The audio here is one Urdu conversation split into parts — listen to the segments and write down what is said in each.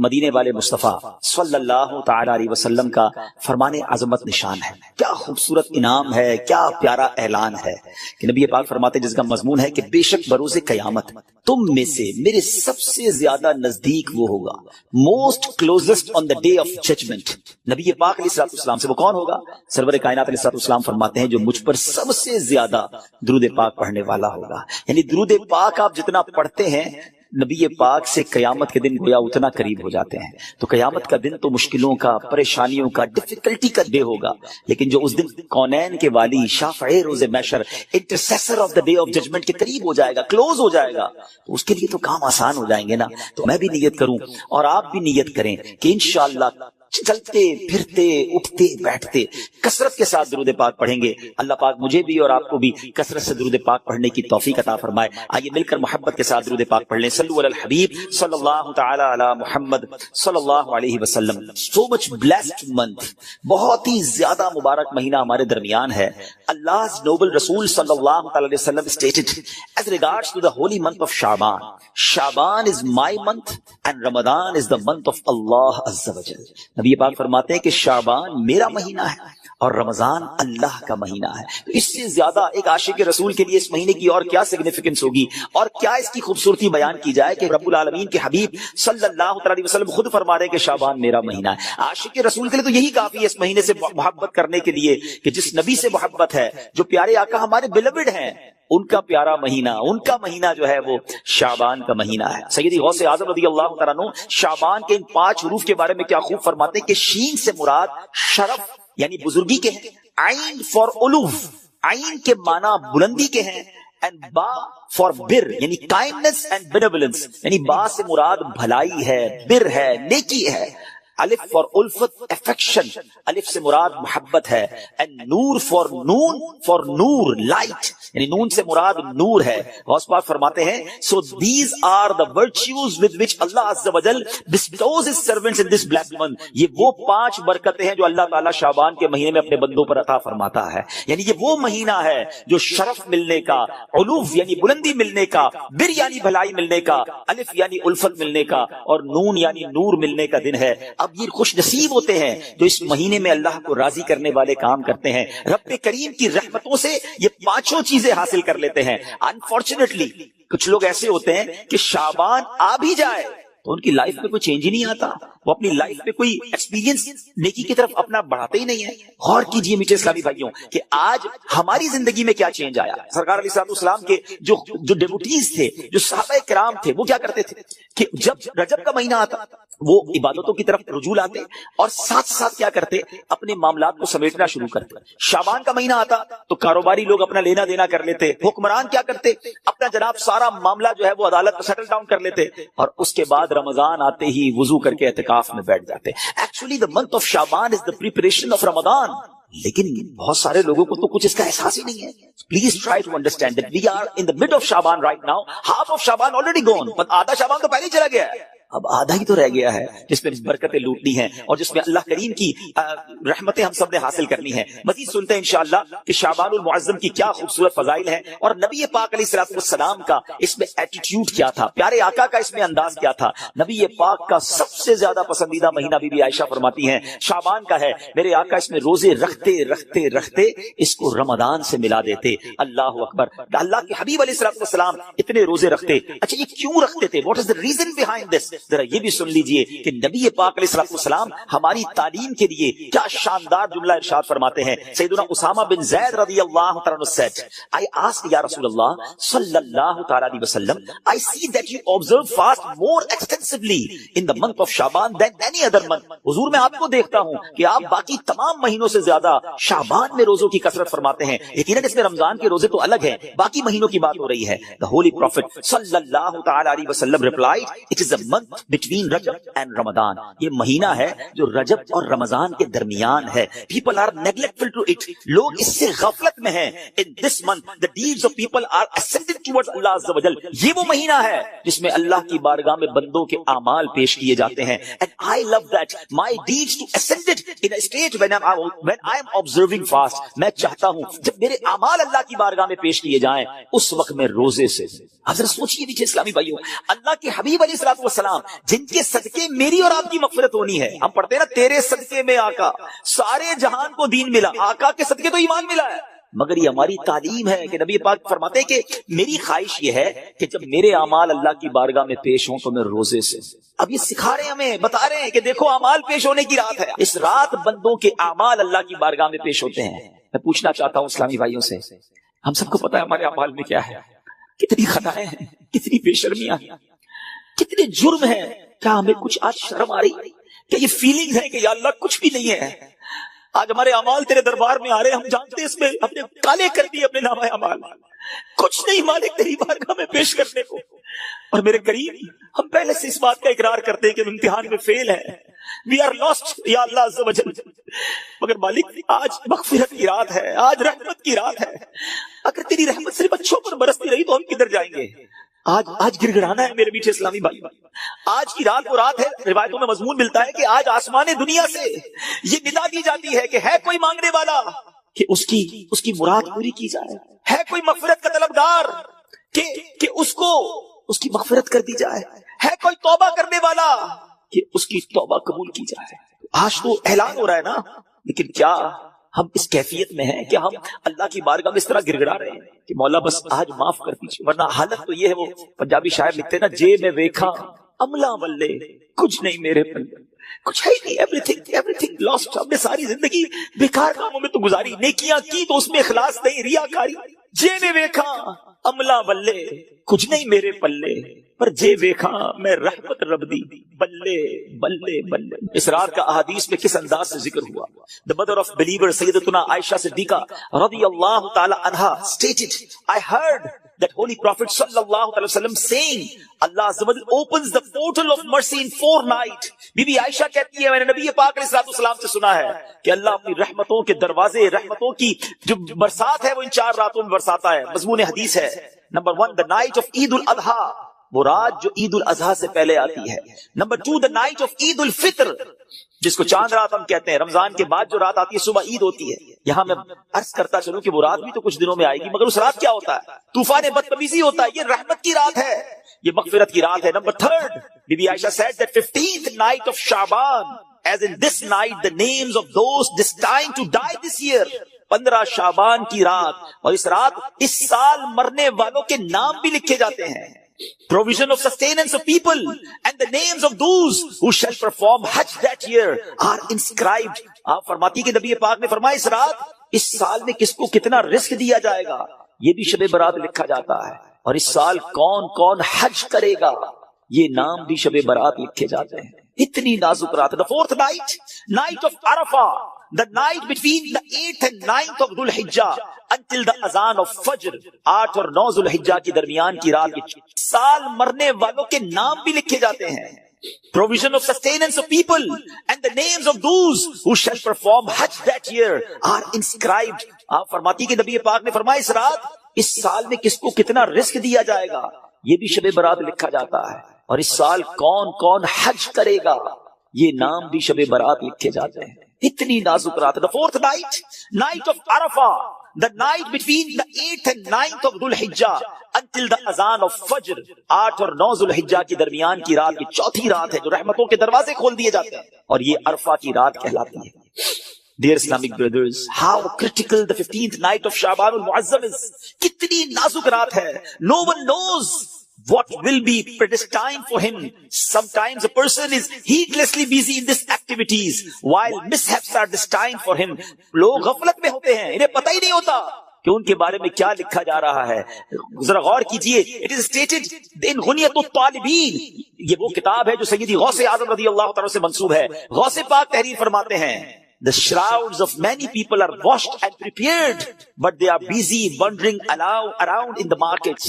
مدینے والے مصطفیٰ صلی اللہ تعالی علیہ وسلم کا فرمان عظمت نشان ہے. کیا خوبصورت انعام ہے، کیا پیارا اعلان ہے کہ نبی پاک فرماتے جس کا مضمون ہے کہ بے شک بروز قیامت تم میں سے میرے سب سے زیادہ نزدیک وہ ہوگا، most closest on the day of judgment. نبی پاک علیہ السلام سے وہ کون ہوگا؟ سرور کائنات علیہ السلام فرماتے ہیں جو مجھ پر سب سے زیادہ درود پاک پڑھنے والا ہوگا. یعنی درود پاک آپ جتنا پڑھتے ہیں نبی پاک سے قیامت کے دن گویا اتنا قریب ہو جاتے ہیں. تو قیامت کا دن تو مشکلوں کا، پریشانیوں کا، ڈیفیکلٹی کا ڈے ہوگا، لیکن جو اس دن کونین کے والی، شافع روز محشر، intercessor of the day of judgment کے قریب ہو جائے گا، کلوز ہو جائے گا، تو اس کے لیے تو کام آسان ہو جائیں گے نا. تو میں بھی نیت کروں اور آپ بھی نیت کریں کہ انشاءاللہ چلتے پھرتے اٹھتے بیٹھتے کثرت کے ساتھ درود پاک پڑھیں گے. اللہ پاک مجھے بھی اور آپ کو بھی کثرت سے درود پاک پڑھنے کی توفیق عطا فرمائے. آئیے مل کر محبت کے ساتھ درود پاک پڑھ لیں. صلو علی الحبیب صلی اللہ تعالی علی محمد صلی اللہ علیہ وسلم. سو مچ بلیسڈ منتھ، بہت ہی زیادہ مبارک مہینہ ہمارے درمیان ہے. Allah's noble Rasul sallallahu alayhi wa sallam stated as regards to the holy month of Shaban, Shaban is my month and Ramadan is the month of Allah Azza wa Jal. نبی پاک فرماتے ہیں کہ شعبان میرا مہینہ ہے اور رمضان اللہ کا مہینہ ہے. تو اس سے زیادہ ایک عاشق رسول کے لیے اس مہینے کی اور کیا سگنیفیکنس ہوگی اور کیا اس کی خوبصورتی بیان کی جائے کہ رب العالمین کے حبیب صلی اللہ علیہ وسلم خود فرما رہے ہیں کہ شعبان میرا مہینہ ہے. عاشق رسول کے لیے تو یہی کافی ہے اس مہینے سے محبت کرنے کے لیے کہ جس نبی سے محبت ہے، جو پیارے آقا ہمارے بیلوڈ ہیں، ان کا پیارا مہینہ، ان کا مہینہ جو ہے وہ شعبان کا مہینہ ہے. سیدی غوث اعظم رضی اللہ تعالیٰ عنہ شعبان کے ان 5 حروف کے بارے میں کیا خوب فرماتے ہیں کہ شین سے مراد شرف یعنی بزرگی کے ہیں، عین فار علوف، عین کے معنی بلندی کے ہیں، and با for بر یعنی kindness and benevolence، یعنی با سے مراد بھلائی ہے، بر ہے، نیکی ہے. الف فار الفت افیکشن، الف سے مراد محبت ہے. and نور فار نون، فار نور لائٹ، یعنی نون سے مراد نور ہے. غوث پاک فرماتے ہیں so these are the virtues with which Allah Azza wa Jal bestows his servants in this blessed month. یہ وہ 5 برکتیں ہیں جو اللہ تعالیٰ شعبان کے مہینے میں اپنے بندوں پر عطا فرماتا ہے. یعنی یہ وہ مہینہ ہے جو شرف ملنے کا، علوف یعنی بلندی ملنے کا، بر یعنی بھلائی ملنے کا، الف یعنی الفت ملنے کا، اور نون یعنی نور ملنے کا دن ہے. اب یہ خوش نصیب ہوتے ہیں جو اس مہینے میں اللہ کو راضی کرنے والے کام کرتے ہیں. رب کریم کی رحمتوں سے یہ 5 چیزیں حاصل کر لیتے ہیں. انفارچونیٹلی کچھ لوگ ایسے ہوتے ہیں کہ شعبان آ بھی جائے تو ان کی لائف میں کوئی چینج ہی نہیں آتا، وہ اپنی لائف میں کوئی ایکسپیرینس نیکی کی طرف اپنا بڑھاتے ہی نہیں ہے. غور کیجئے میٹھے اسلامی بھائیوں کہ آج ہماری زندگی میں کیا چینج آیا. سرکار علیہ السلام کے جو ڈیوٹیز تھے، جو صحابہ کرام تھے، وہ کیا کرتے تھے کہ جب رجب کا مہینہ آتا وہ عبادتوں کی طرف رجوع لاتے اور ساتھ ساتھ کیا کرتے، اپنے معاملات کو سمیٹنا شروع کرتے. شعبان کا مہینہ آتا تو کاروباری لوگ اپنا لینا دینا کر لیتے، حکمران کیا کرتے، اپنا جناب سارا معاملہ جو ہے وہ عدالت میں سیٹل ڈاؤن کر لیتے، اور اس کے بعد رمضان آتے ہی وضو کر کے اعتکاف میں بیٹھ جاتے. Actually the month of Shaban is the preparation of Ramadan. لیکن بہت سارے لوگوں کو تو کچھ اس کا احساس ہی نہیں ہے. Please try to understand that we are in the mid of Shaban right now. Half of Shaban already gone. but آدھا شعبان تو پہلے ہی چلا گیا ہے، اب آدھا ہی تو رہ گیا ہے جس میں برکتیں لوٹنی ہیں اور جس میں اللہ کریم کی رحمتیں ہم سب نے حاصل کرنی ہیں. مزید سنتے ہیں انشاءاللہ کہ شعبان المعظم کی کیا خوبصورت فضائل ہیں اور نبی پاک علیہ السلام کا اس میں ایٹیٹیوڈ کیا تھا، پیارے آقا کا اس میں انداز کیا تھا. نبی پاک کا سب سے زیادہ پسندیدہ مہینہ بی بی عائشہ فرماتی ہیں شعبان کا ہے. میرے آقا اس میں روزے رکھتے رکھتے رکھتے اس کو رمضان سے ملا دیتے. اللہ اکبر. اللہ کے حبیب علیہ السلام اتنے روزے رکھتے. اچھا یہ کیوں رکھتے تھے؟ What is the reason behind this? ذرا یہ بھی سن لیجئے کہ نبی پاک علیہ السلام ہماری تعلیم کے لیے کیا شاندار جملہ ارشاد فرماتے ہیں. سیدنا اسامہ بن زید رضی اللہ تعالی عنہ said, I asked یا رسول اللہ صلی اللہ تعالی علیہ وسلم, I see that you observe fast more extensively in the month of Shaban than any other month. حضور میں آپ کو دیکھتا ہوں کہ آپ باقی تمام مہینوں سے زیادہ شعبان میں روزوں کی کثرت فرماتے ہیں. یقیناً اس میں رمضان کے روزے تو الگ ہیں، باقی مہینوں کی بات ہو رہی ہے. The Holy Prophet صلی اللہ تعالی علیہ وسلم replied, it is a month between Recep and رمضان. یہ مہینہ ہے جو رجب اور رمضان کے درمیان ہے. People are neglectful to it. لوگ اس سے غفلت میں ہیں. In this month the deeds of people are ascended towards Allah Azza wa Jal. یہ وہ مہینہ ہے جس میں اللہ کی بارگاہ میں بندوں کے اعمال پیش کیے جاتے ہیں. And I love that my deeds to ascended in a state when I am observing fast. میں چاہتا ہوں جب میرے اعمال اللہ کی بارگاہ میں پیش کیے جائیں اس وقت میں روزے سے. اب ذرا سوچئے نیچے اسلامی بھائیوں، اللہ کے حبیب علیہ السلام جن کے صدقے میری اور آپ کی مغفرت ہونی ہے. ہم پڑھتے ہیں نا تیرے صدقے میں آقا سارے جہان کو دین ملا, آقا کے صدقے تو ایمان ملا ہے. مگر یہ ہماری تعلیم ہے کہ نبی پاک فرماتے ہیں کہ میری خواہش یہ ہے کہ جب میرے اعمال اللہ کی بارگاہ میں پیش ہوں تو میں روزے سے. اب یہ سکھا رہے ہیں ہمیں, بتا رہے ہیں کہ دیکھو اعمال پیش ہونے کی رات ہے, اس رات بندوں کے اعمال اللہ کی بارگاہ میں پیش ہوتے ہیں. میں پوچھنا چاہتا ہوں اسلامی بھائیوں سے, ہم سب کو پتا ہے ہمارے اعمال میں کیا ہے, کتنی خطائیں ہیں, کتنی بے شرمیاں ہیں, کتنے جرم ہیں. کیا ہمیں کچھ آج شرم آ رہی, کیا یہ فیلنگ ہے کہ یا اللہ کچھ بھی نہیں ہے؟ آج ہمارے اعمال تیرے دربار میں آ رہے ہیں, ہم جانتے ہیں اس میں ہم نے کالے کر دیے اپنے نامہ اعمال, کچھ نہیں مالک تیری بارگاہ میں پیش کرنے کو. اور میرے قریب ہم پہلے سے اس بات کا اقرار کرتے ہیں کہ ہم امتحان میں فیل ہیں, وی آر لاسٹ یا اللہ عز و جل. مگر مالک آج مغفرت کی رات ہے, آج رحمت کی رات ہے. اگر تیری رحمت صرف بچوں پر برستی رہی تو ہم کدھر جائیں گے؟ آج گر گڑانا ہے میرے میٹھے اسلامی بھائی. آج کی رات وہ رات ہے, روایتوں میں مضمون ملتا ہے کہ آج آسمان دنیا سے یہ ندا دی جاتی ہے کہ ہے کوئی مانگنے والا کہ اس کی مراد پوری کی جائے, ہے کوئی مغفرت کا طلبگار کہ اس کو اس کی مغفرت کر دی جائے, ہے کوئی توبہ کرنے والا کہ اس کی توبہ قبول کی جائے. آج تو اعلان ہو رہا ہے نا, لیکن کیا ہم اس کیفیت میں ہیں کہ ہم اللہ کی بارگاہ میں اس طرح گر گڑا رہے ہیں کہ مولا بس آج معاف کر دیجیے؟ ورنہ حالت تو یہ ہے, وہ پنجابی شاعر لکھتے ہیں نا, جے میں ویکھا عملہ ولے کچھ نہیں میرے پلے, کچھ ہے ہی نہیں, ایوریتھنگ لاسٹ. ہم نے ساری زندگی بیکار کاموں میں تو گزاری, نیکیاں کی تو اس میں اخلاص نہیں, ریاکاری. جے میں ویکھا عملہ ولے کچھ نہیں میرے پلے, پر جے ویکھا میں رحمت رب دی بلے بلے بلے. اس رات کا احادیث میں کس انداز سے ذکر ہوا. The mother of believer سیدتنا عائشہ صدیقہ رضی اللہ تعالی عنہا stated, I heard that holy prophet sallallahu alaihi wasallam saying, Allah azza wa jalla opens the portal of mercy in 4 nights. Be be Aisha کہتی ہے میں نے نبی پاک علیہ الصلوۃ والسلام سے سنا ہے کہ اللہ اپنی رحمتوں کے دروازے, رحمتوں کی جو برسات ہے وہ ان 4 راتوں میں برساتا ہے. مضمون حدیث ہے. نمبر 1, the night of عید الاضحیٰ, وہ رات جو عید الاضحیٰ سے پہلے آتی ہے. نمبر 2, the night of عید الفطر, جس کو چاند رات ہم کہتے ہیں. رمضان کے بعد جو رات آتی ہے صبح عید ہوتی ہے. یہاں میں عرض کرتا چلوں کہ وہ رات بھی تو کچھ دنوں میں آئے گی, مگر اس رات کیا ہوتا ہے؟ طوفان بدتمیزی ہوتا ہے. یہ رحمت کی رات ہے, یہ مغفرت کی رات ہے. نمبر 3, بی be Aisha said that 15th night of Shaban, as in this night the names of those destined to die this year. 15 شعبان کی رات, اور اس رات اس سال مرنے والوں کے نام بھی لکھے جاتے ہیں. Provision of sustenance of people and the names of those who shall perform Hajj that year are inscribed. آپ فرماتی کہ نبی پاک نے فرمایا اس رات اس سال میں کس کو کتنا رزق دیا جائے گا یہ بھی شب برات لکھا جاتا ہے, اور اس سال کون کون حج کرے گا یہ نام بھی شب برات لکھے جاتے ہیں. اتنی نازک رات. The 4th night, night of Arafah, the night between the 8th and 9th of Dhul Hijjah until the azan of Fajr. 8 اور 9 ذو الحجہ کے درمیان کی رات سال مرنے والوں کے نام بھی لکھے جاتے ہیں. Provision of sustenance of people and the names of those who shall perform Hajj that year are inscribed. آپ فرماتی کہ نبی پاک نے فرمایا اس رات اس سال میں کس کو کتنا رزق دیا جائے گا یہ بھی شب برات لکھا جاتا ہے, اور اس سال کون کون حج کرے گا یہ نام بھی شب برات لکھے جاتے ہیں. اتنی نازک رات. The 4th night, night of Arafah, the night between the 8th and 9th of Dhul Hijjah until the azan of Fajr. 8 اور 9 ذو الحجہ کی درمیان کی رات کی چوتھی رات ہے جو رحمتوں کے دروازے کھول دیے جاتے ہیں, اور یہ عرفہ کی رات کہلاتی ہے. Dear Islamic brothers, how critical the 15th night of Shaban al-Muazzam is. کتنی نازک رات ہے. No one knows what will be predestined for him. Sometimes a person is heedlessly busy in these activities while mishaps are destined for him. لوگ غفلت میں ہوتے ہیں, انہیں پتہ ہی نہیں ہوتا کہ ان کے بارے میں کیا لکھا جا رہا ہے. ذرا غور کیجئے. It is stated in غنیۃ الطالبین, یہ وہ کتاب ہے جو سیدی غوث اعظم رضی اللہ تعالیٰ سے منسوب ہے. غوث پاک تحریر فرماتے ہیں The shrouds of many people are washed and prepared, but they are busy wandering around in the markets.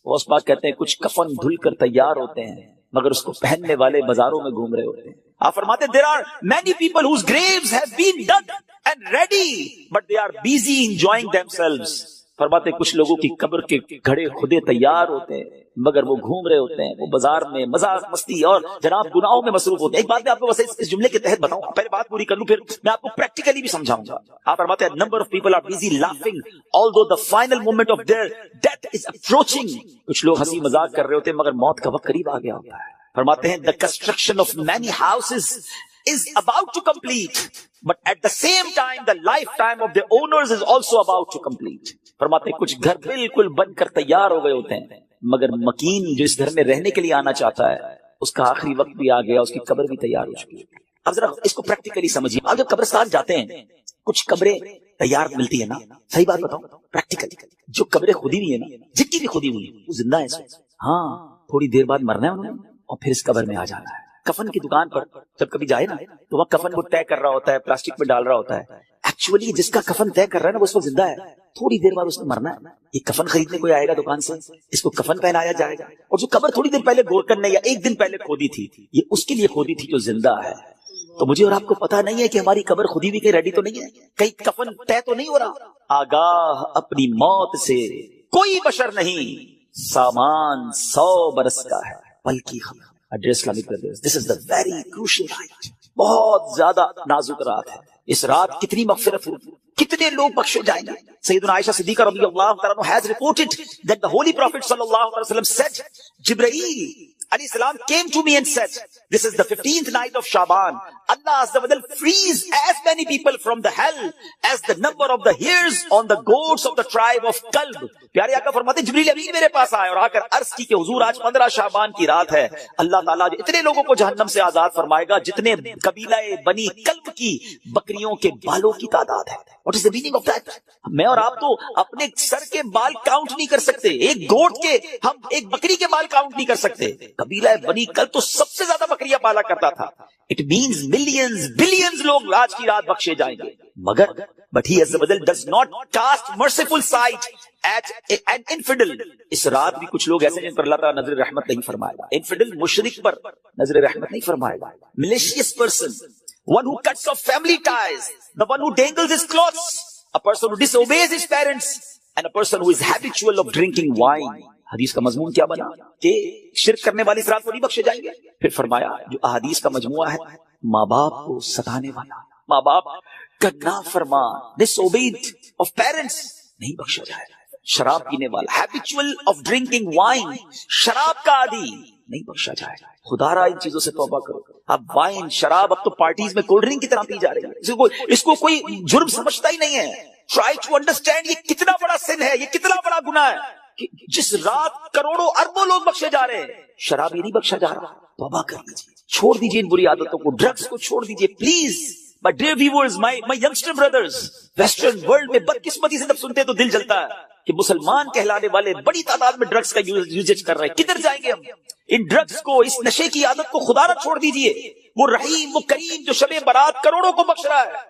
Ghaus Pak کہتے ہیں کچھ کفن دھل کر تیار ہوتے ہیں مگر اس کو پہننے والے بازاروں میں گھوم رہے ہوتے ہیں. آپ فرماتے ہیں there are many people whose graves have been dug and ready, but they are busy enjoying themselves. فرماتے ہیں کچھ لوگوں کی قبر کے گھڑے خودے تیار ہوتے ہیں مگر وہ گھوم رہے ہوتے ہیں, وہ بازار میں مذاق مستی اور جناب گناہوں میں مصروف ہوتے ہیں. ایک بات میں آپ کو بس اس جملے کے تحت بتاؤں, پہلے بات پوری کر لوں پھر میں آپ کو پریکٹیکلی بھی سمجھاؤں گا. آپ فرماتے ہیں number of people are busy laughing although the final moment of their death is approaching. کچھ لوگ ہنسی مذاق کر رہے ہوتے ہیں مگر موت کا وقت قریب آ گیا ہوتا ہے. فرماتے ہیں the construction of many houses is about to complete, but at the same time the lifetime of the owners is also about to complete. فرماتے ہیں کچھ گھر بالکل بن کر تیار ہو گئے ہوتے ہیں، مگر مکین جو اس گھر میں رہنے کے لیے آنا چاہتا ہے اس کا آخری وقت بھی آ گیا، اس کی قبر بھی تیار ہو چکی ہے۔ اب ذرا اس کو پریکٹیکلی سمجھیے، آپ جب قبرستان جاتے ہیں کچھ قبریں تیار ملتی ہے نا، صحیح بات بتاؤں پریکٹیکلی، جو قبریں کھودی ہوئی ہے نا، جن کی بھی کھودی ہوئی ہے وہ زندہ ہے، ہاں تھوڑی دیر بعد مرنا ہے انہوں نے اور پھر اس قبر میں آ جانا ہے۔ کفن کی دکان پر جب کبھی جائے نا تو وہ کفن کو طے کر رہا ہوتا ہے، پلاسٹک میں ڈال رہا ہوتا ہے، ایکچولی جس کا کفن طے کر رہا ہے نا وہ اس وقت زندہ ہے، تھوڑی دیر بعد اس نے مرنا ہے۔ یہ کفن خریدنے کوئی آئے گا دکان سے، اس کو کفن پہنایا جائے گا، اور جو قبر تھوڑی دیر پہلے گورکن نے یا ایک دن پہلے کھودی تھی یہ اس کے لیے کھودی تھی جو زندہ ہے۔ تو مجھے اور آپ کو پتا نہیں ہے کہ ہماری قبر خودی بھی کہیں ریڈی تو نہیں ہے، کہیں کفن طے تو نہیں ہو رہا۔ آگاہ اپنی موت سے کوئی بشر نہیں، سامان 100 برس کا ہے، بلکہ خبر Islamic brothers, this is the very crucial right, بہت زیادہ نازک رات ہے۔ اس رات کتنی مغفرت ہوگی، کتنے لوگ بخشے جائیں گے۔ سیدنا عائشہ صدیقہ رضی اللہ تعالیٰ عنہ has reported that the holy prophet sallallahu alaihi wasallam said, Jibreel alayhi salam came to me and said, this is the 15th night of Shaban, Allah azza wa jal frees as many people from the hell as the number of the hairs on the goats of the tribe of Kalb. پیارے آقا فرماتے ہیں جبریل امین میرے پاس آئے اور آ کر عرض کی کہ حضور آج 15 شعبان کی رات ہے، اللہ تعالیٰ اتنے لوگوں کو جہنم سے آزاد فرمائے گا جتنے قبیلہ بنی کلب کی بکریوں کے بالوں کی تعداد ہے۔ What is the meaning of that? میں اور آپ تو اپنے سر کے بال کاؤنٹ نہیں کر سکتے، ایک گوٹ کے، ہم ایک بکری کے بال کاؤنٹ نہیں کر سکتے۔ قبیلہ بنی کلب تو سب سے زیادہ بکریاں پالا کرتا تھا۔ It means millions, billions لوگ آج کی رات بخشے جائیں گے، مگر but he azza wa jal does not cast merciful sight at an infidel. اس رات بھی کچھ لوگ ایسے جن پر اللہ تعالیٰ نظر رحمت نہیں فرمائے گا۔ انفیڈل مشرک پر نظر رحمت نہیں فرمائے گا۔ malicious person, one who cuts off family ties, the one who dangles his clothes, a person who disobeys his parents, and a person who is habitual of drinking wine. حدیث کا مضمون کیا بنا کہ شرک کرنے والی اس رات کو نہیں بخشے جائیں گے۔ پھر فرمایا جو احادیث کا مجموعہ ہے، ماں باپ کو ستانے والا، ماں باپ کا نافرمان، disobeyed of parents، نہیں بخشا جائے گا۔ شراب پینے والا، habitual of drinking wine، شراب کا عادی، نہیں بخشا جائے گا۔ خدا را ان چیزوں سے توبہ کرو۔ اب وائن، شراب اب تو پارٹیز میں کولڈ ڈرنک کی طرح پی جا رہی ہے، اس کو کوئی جرم سمجھتا ہی نہیں ہے۔ ٹرائی ٹو انڈرسٹینڈ یہ کتنا بڑا سن ہے، یہ کتنا بڑا گناہ ہے کہ جس رات کروڑوں اربوں لوگ بخشے جا رہے ہیں، شراب یہ نہیں بخشا جا رہا۔ توبہ کر لیجیے، چھوڑ دیجیے ان بری عادتوں کو، ڈرگز کو چھوڑ دیجیے please. My dear viewers, my youngster brothers, western world میں بدقسمتی سے جب سنتے ہیں تو دل جلتا ہے کہ مسلمان کہلانے والے بڑی تعداد میں ڈرگز کا یوزیج کر رہے ہیں۔ کدھر جائیں گے ہم؟ ان ڈرگز کو، اس نشے کی عادت کو خدا نہ چھوڑ دیجیے۔ وہ رحیم، وہ کریم جو شب برات کروڑوں کو بخش رہا ہے،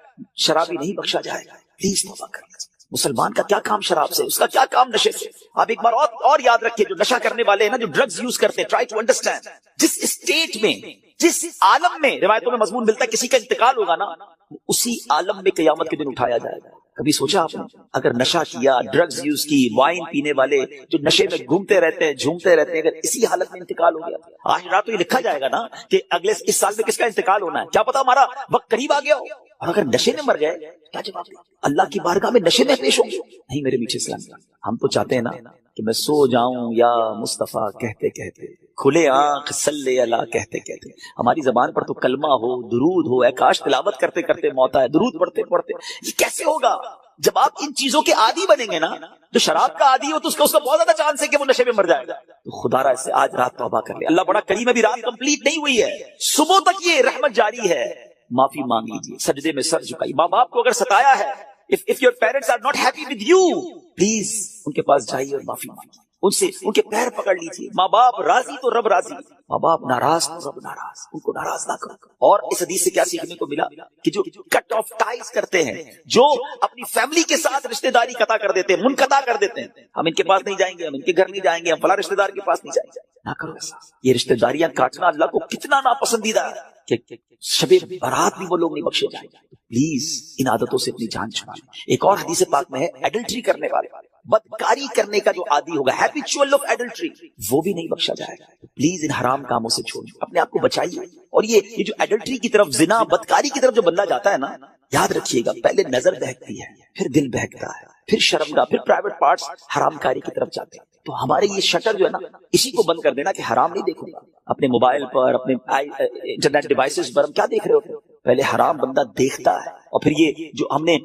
شرابی نہیں بخشا جائے گا۔ پلیز توبہ کر لیجیے۔ مسلمان کا کیا کام شراب سے، اس کا کیا کام نشے سے؟ آپ ایک بار اور یاد رکھیے، جو نشہ کرنے والے ہیں نا، جو ڈرگز یوز کرتے ہیں، ٹرائی ٹو انڈرسٹینڈ جس اسٹیٹ میں، جس عالم میں روایتوں میں مضمون ملتا ہے کسی کا انتقال ہوگا نا، اسی عالم میں قیامت کے دن اٹھایا جائے گا۔ کبھی سوچا آپ نے اگر نشہ کیا، ڈرگز یوز کی، وائن پینے والے جو نشے میں گھومتے رہتے ہیں، جھومتے رہتے ہیں، اگر اسی حالت میں انتقال ہو گیا، آج رات تو یہ لکھا جائے گا نا کہ اس سال میں کس کا انتقال ہونا ہے، کیا پتا ہمارا وقت قریب آ گیا ہو، اور اگر نشے میں مر گئے کیا جواب دیں؟ اللہ کی بارگاہ میں نشے میں پیش ہوں گے؟ نہیں میرے میٹھے اسلام، ہم تو چاہتے ہیں نا کہ میں سو جاؤں یا مصطفیٰ کہتے کہتے، کھلے آنکھ صلی اللہ کہتے کہتے، ہماری زبان پر تو کلمہ ہو، درود ہو، اے کاش تلاوت کرتے کرتے موت آئے، درود پڑھتے پڑھتے۔ یہ کیسے ہوگا جب آپ ان چیزوں کے عادی بنیں گے نا؟ جو شراب کا عادی ہو تو اس کا بہت زیادہ چانس ہے کہ وہ نشے میں مر جائے گا۔ تو خدا را سے آج رات توبہ کر لے، اللہ بڑا کریم، ابھی رات کمپلیٹ نہیں ہوئی ہے، صبح تک یہ رحمت جاری ہے۔ معافی مانگ لیجیے، سجدے میں سر جھکائیے۔ ماں باپ کو اگر ستایا ہے، if your parents are not happy with you, please ان کے پاس جائیے اور معافی مانگیے، ان سے ان کے پیر پکڑ لیجیے۔ ماں باپ راضی تو رب راضی، ماں باپ ناراض تو رب ناراض، ان کو ناراض نہ کرو۔ اور اس حدیث سے کیا سیکھنے کو ملا کہ جو کٹ آف ٹائز کرتے ہیں، جو اپنی فیملی کے ساتھ رشتہ داری قطع کر دیتے ہیں، منقطع کر دیتے ہیں، ہم ان کے پاس نہیں جائیں گے، ہم ان کے گھر نہیں جائیں گے، ہم فلاں رشتہ دار کے پاس نہیں جائیں گے، نہ کرو ایسا۔ یہ رشتہ داریاں کاٹنا اللہ کو کتنا ناپسندیدہ ہے کہ شب برات بھی وہ لوگ نہیں بخشے جائیں گے۔ پلیز ان عادتوں سے اپنی جان چھڑا لیں۔ ایک اور حدیث پاک میں ہے ایڈلٹری کرنے والے، بدکاری کرنے کا جو عادی ہوگا، ہیبیچول آف ایڈلٹری، وہ بھی نہیں بخشا جائے گا۔ پلیز ان حرام کاموں سے چھوڑیے، اپنے آپ کو بچائیے۔ اور یہ جو ایڈلٹری کی طرف، زنا، بدکاری کی طرف جو بندہ جاتا ہے نا، یاد رکھیے گا پہلے نظر بہکتی ہے، پھر دل بہکتا ہے، پھر شرمگاہ، پھر پرائیویٹ پارٹس حرام کاری کی طرف جاتے ہیں۔ تو ہمارے یہ شٹر جو ہے نا اسی کو بند کر دینا کہ حرام نہیں دیکھوں گا. اپنے موبائل پر اپنے انٹرنیٹ ڈیوائسز پر ہم کیا دیکھ رہے ہوتے ہیں؟ پہلے حرام بندہ دیکھتا ہے اور پھر یہ جو ہم نے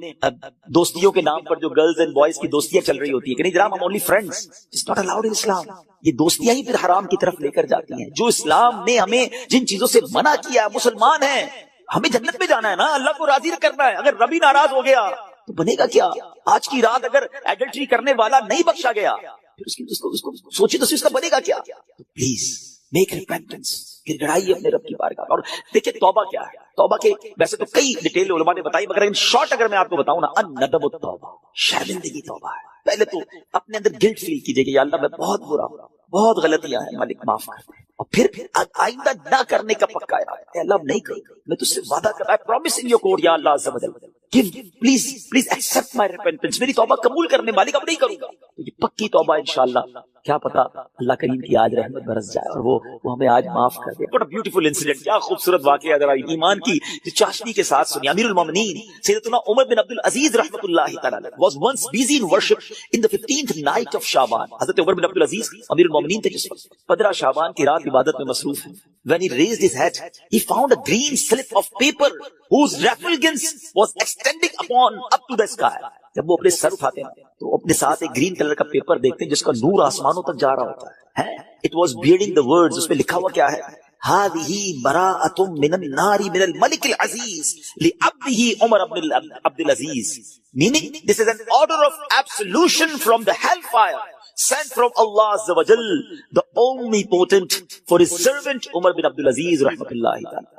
دوستیوں کے نام پر جو گرلز اینڈ بوائز کی دوستیاں چل رہی ہوتی ہے کہ نہیں جناب ہم only friends, it's not allowed in Islam. یہ دوستیاں ہی پھر حرام کی طرف لے کر جاتی ہیں. جو اسلام نے ہمیں جن چیزوں سے منع کیا، مسلمان ہیں ہمیں جنت میں جانا ہے نا، اللہ کو راضی کرنا ہے. اگر ربی ناراض ہو گیا تو بنے گا کیا؟ آج کی رات اگر ایڈلٹری کرنے والا نہیں بخشا گیا پھر اس کو سوچے تو اس کا بنے گا کیا؟ پلیز میک ریپینٹنس، گڑ گڑائیے اپنے رب کی بارگاہ. اور دیکھیں توبہ کیا ہے. توبہ کے ویسے تو کئی ڈیٹیل علماء نے بتائی، مگر ان شارٹ اگر میں آپ کو بتاؤں نا، الندم التوبہ، شرمندگی توبہ ہے. پہلے تو اپنے اندر گلٹ فیل کیجئے کہ یا اللہ میں بہت برا ہوں، بہت غلطیاں ہیں، مالک معاف کر دے. اور پھر آئندہ نہ کرنے کا پکا ارادہ ہے. اللہ اب نہیں کروں، میں تجھ سے وعدہ کرتا ہے، پرامس ان یور کوڈ یا اللہ عز و جل، پلیز ایکسپٹ مائی ریپینٹنس، میری توبہ قبول کرنے مالک اب نہیں کروں گا. تو یہ پکی توبہ انشاءاللہ، کیا پتا اللہ کریم کی آج رحمت برس جائے اور وہ ہمیں آج معاف کر دے. What a beautiful incident، کیا خوبصورت واقعہ ذرا ایمان کی چاشنی کے ساتھ سنی. امیر المومنین سیدنا عمر بن عبد العزیز رحمۃ اللہ تعالی was once busy in worship in the 15th night of Shaban. حضرت عمر بن عبد العزیز امیر المومنین تھے جس وقت 15 شعبان کی رات عبادت میں مصروف ہیں. When he raised his head, he found a green slip of paper whose refulgence was extending up to the sky. جب وہ اپنے سر اٹھاتے ہیں تو اپنے ساتھ ایک گرین کلر کا پیپر دیکھتے ہیں جس کا نور آسمانوں تک جا رہا ہوتا ہے. It was bearing the words، اس میں لکھا ہوا کیا ہے؟ هذه براءة من النار من الملك العزيز لعبده عمر بن عبد العزيز. Meaning this is an order of absolution from the hellfire sent from Allah Azza wa Jal, the omnipotent, for his servant Umar bin Abdul Aziz rahmatullahi ta'ala.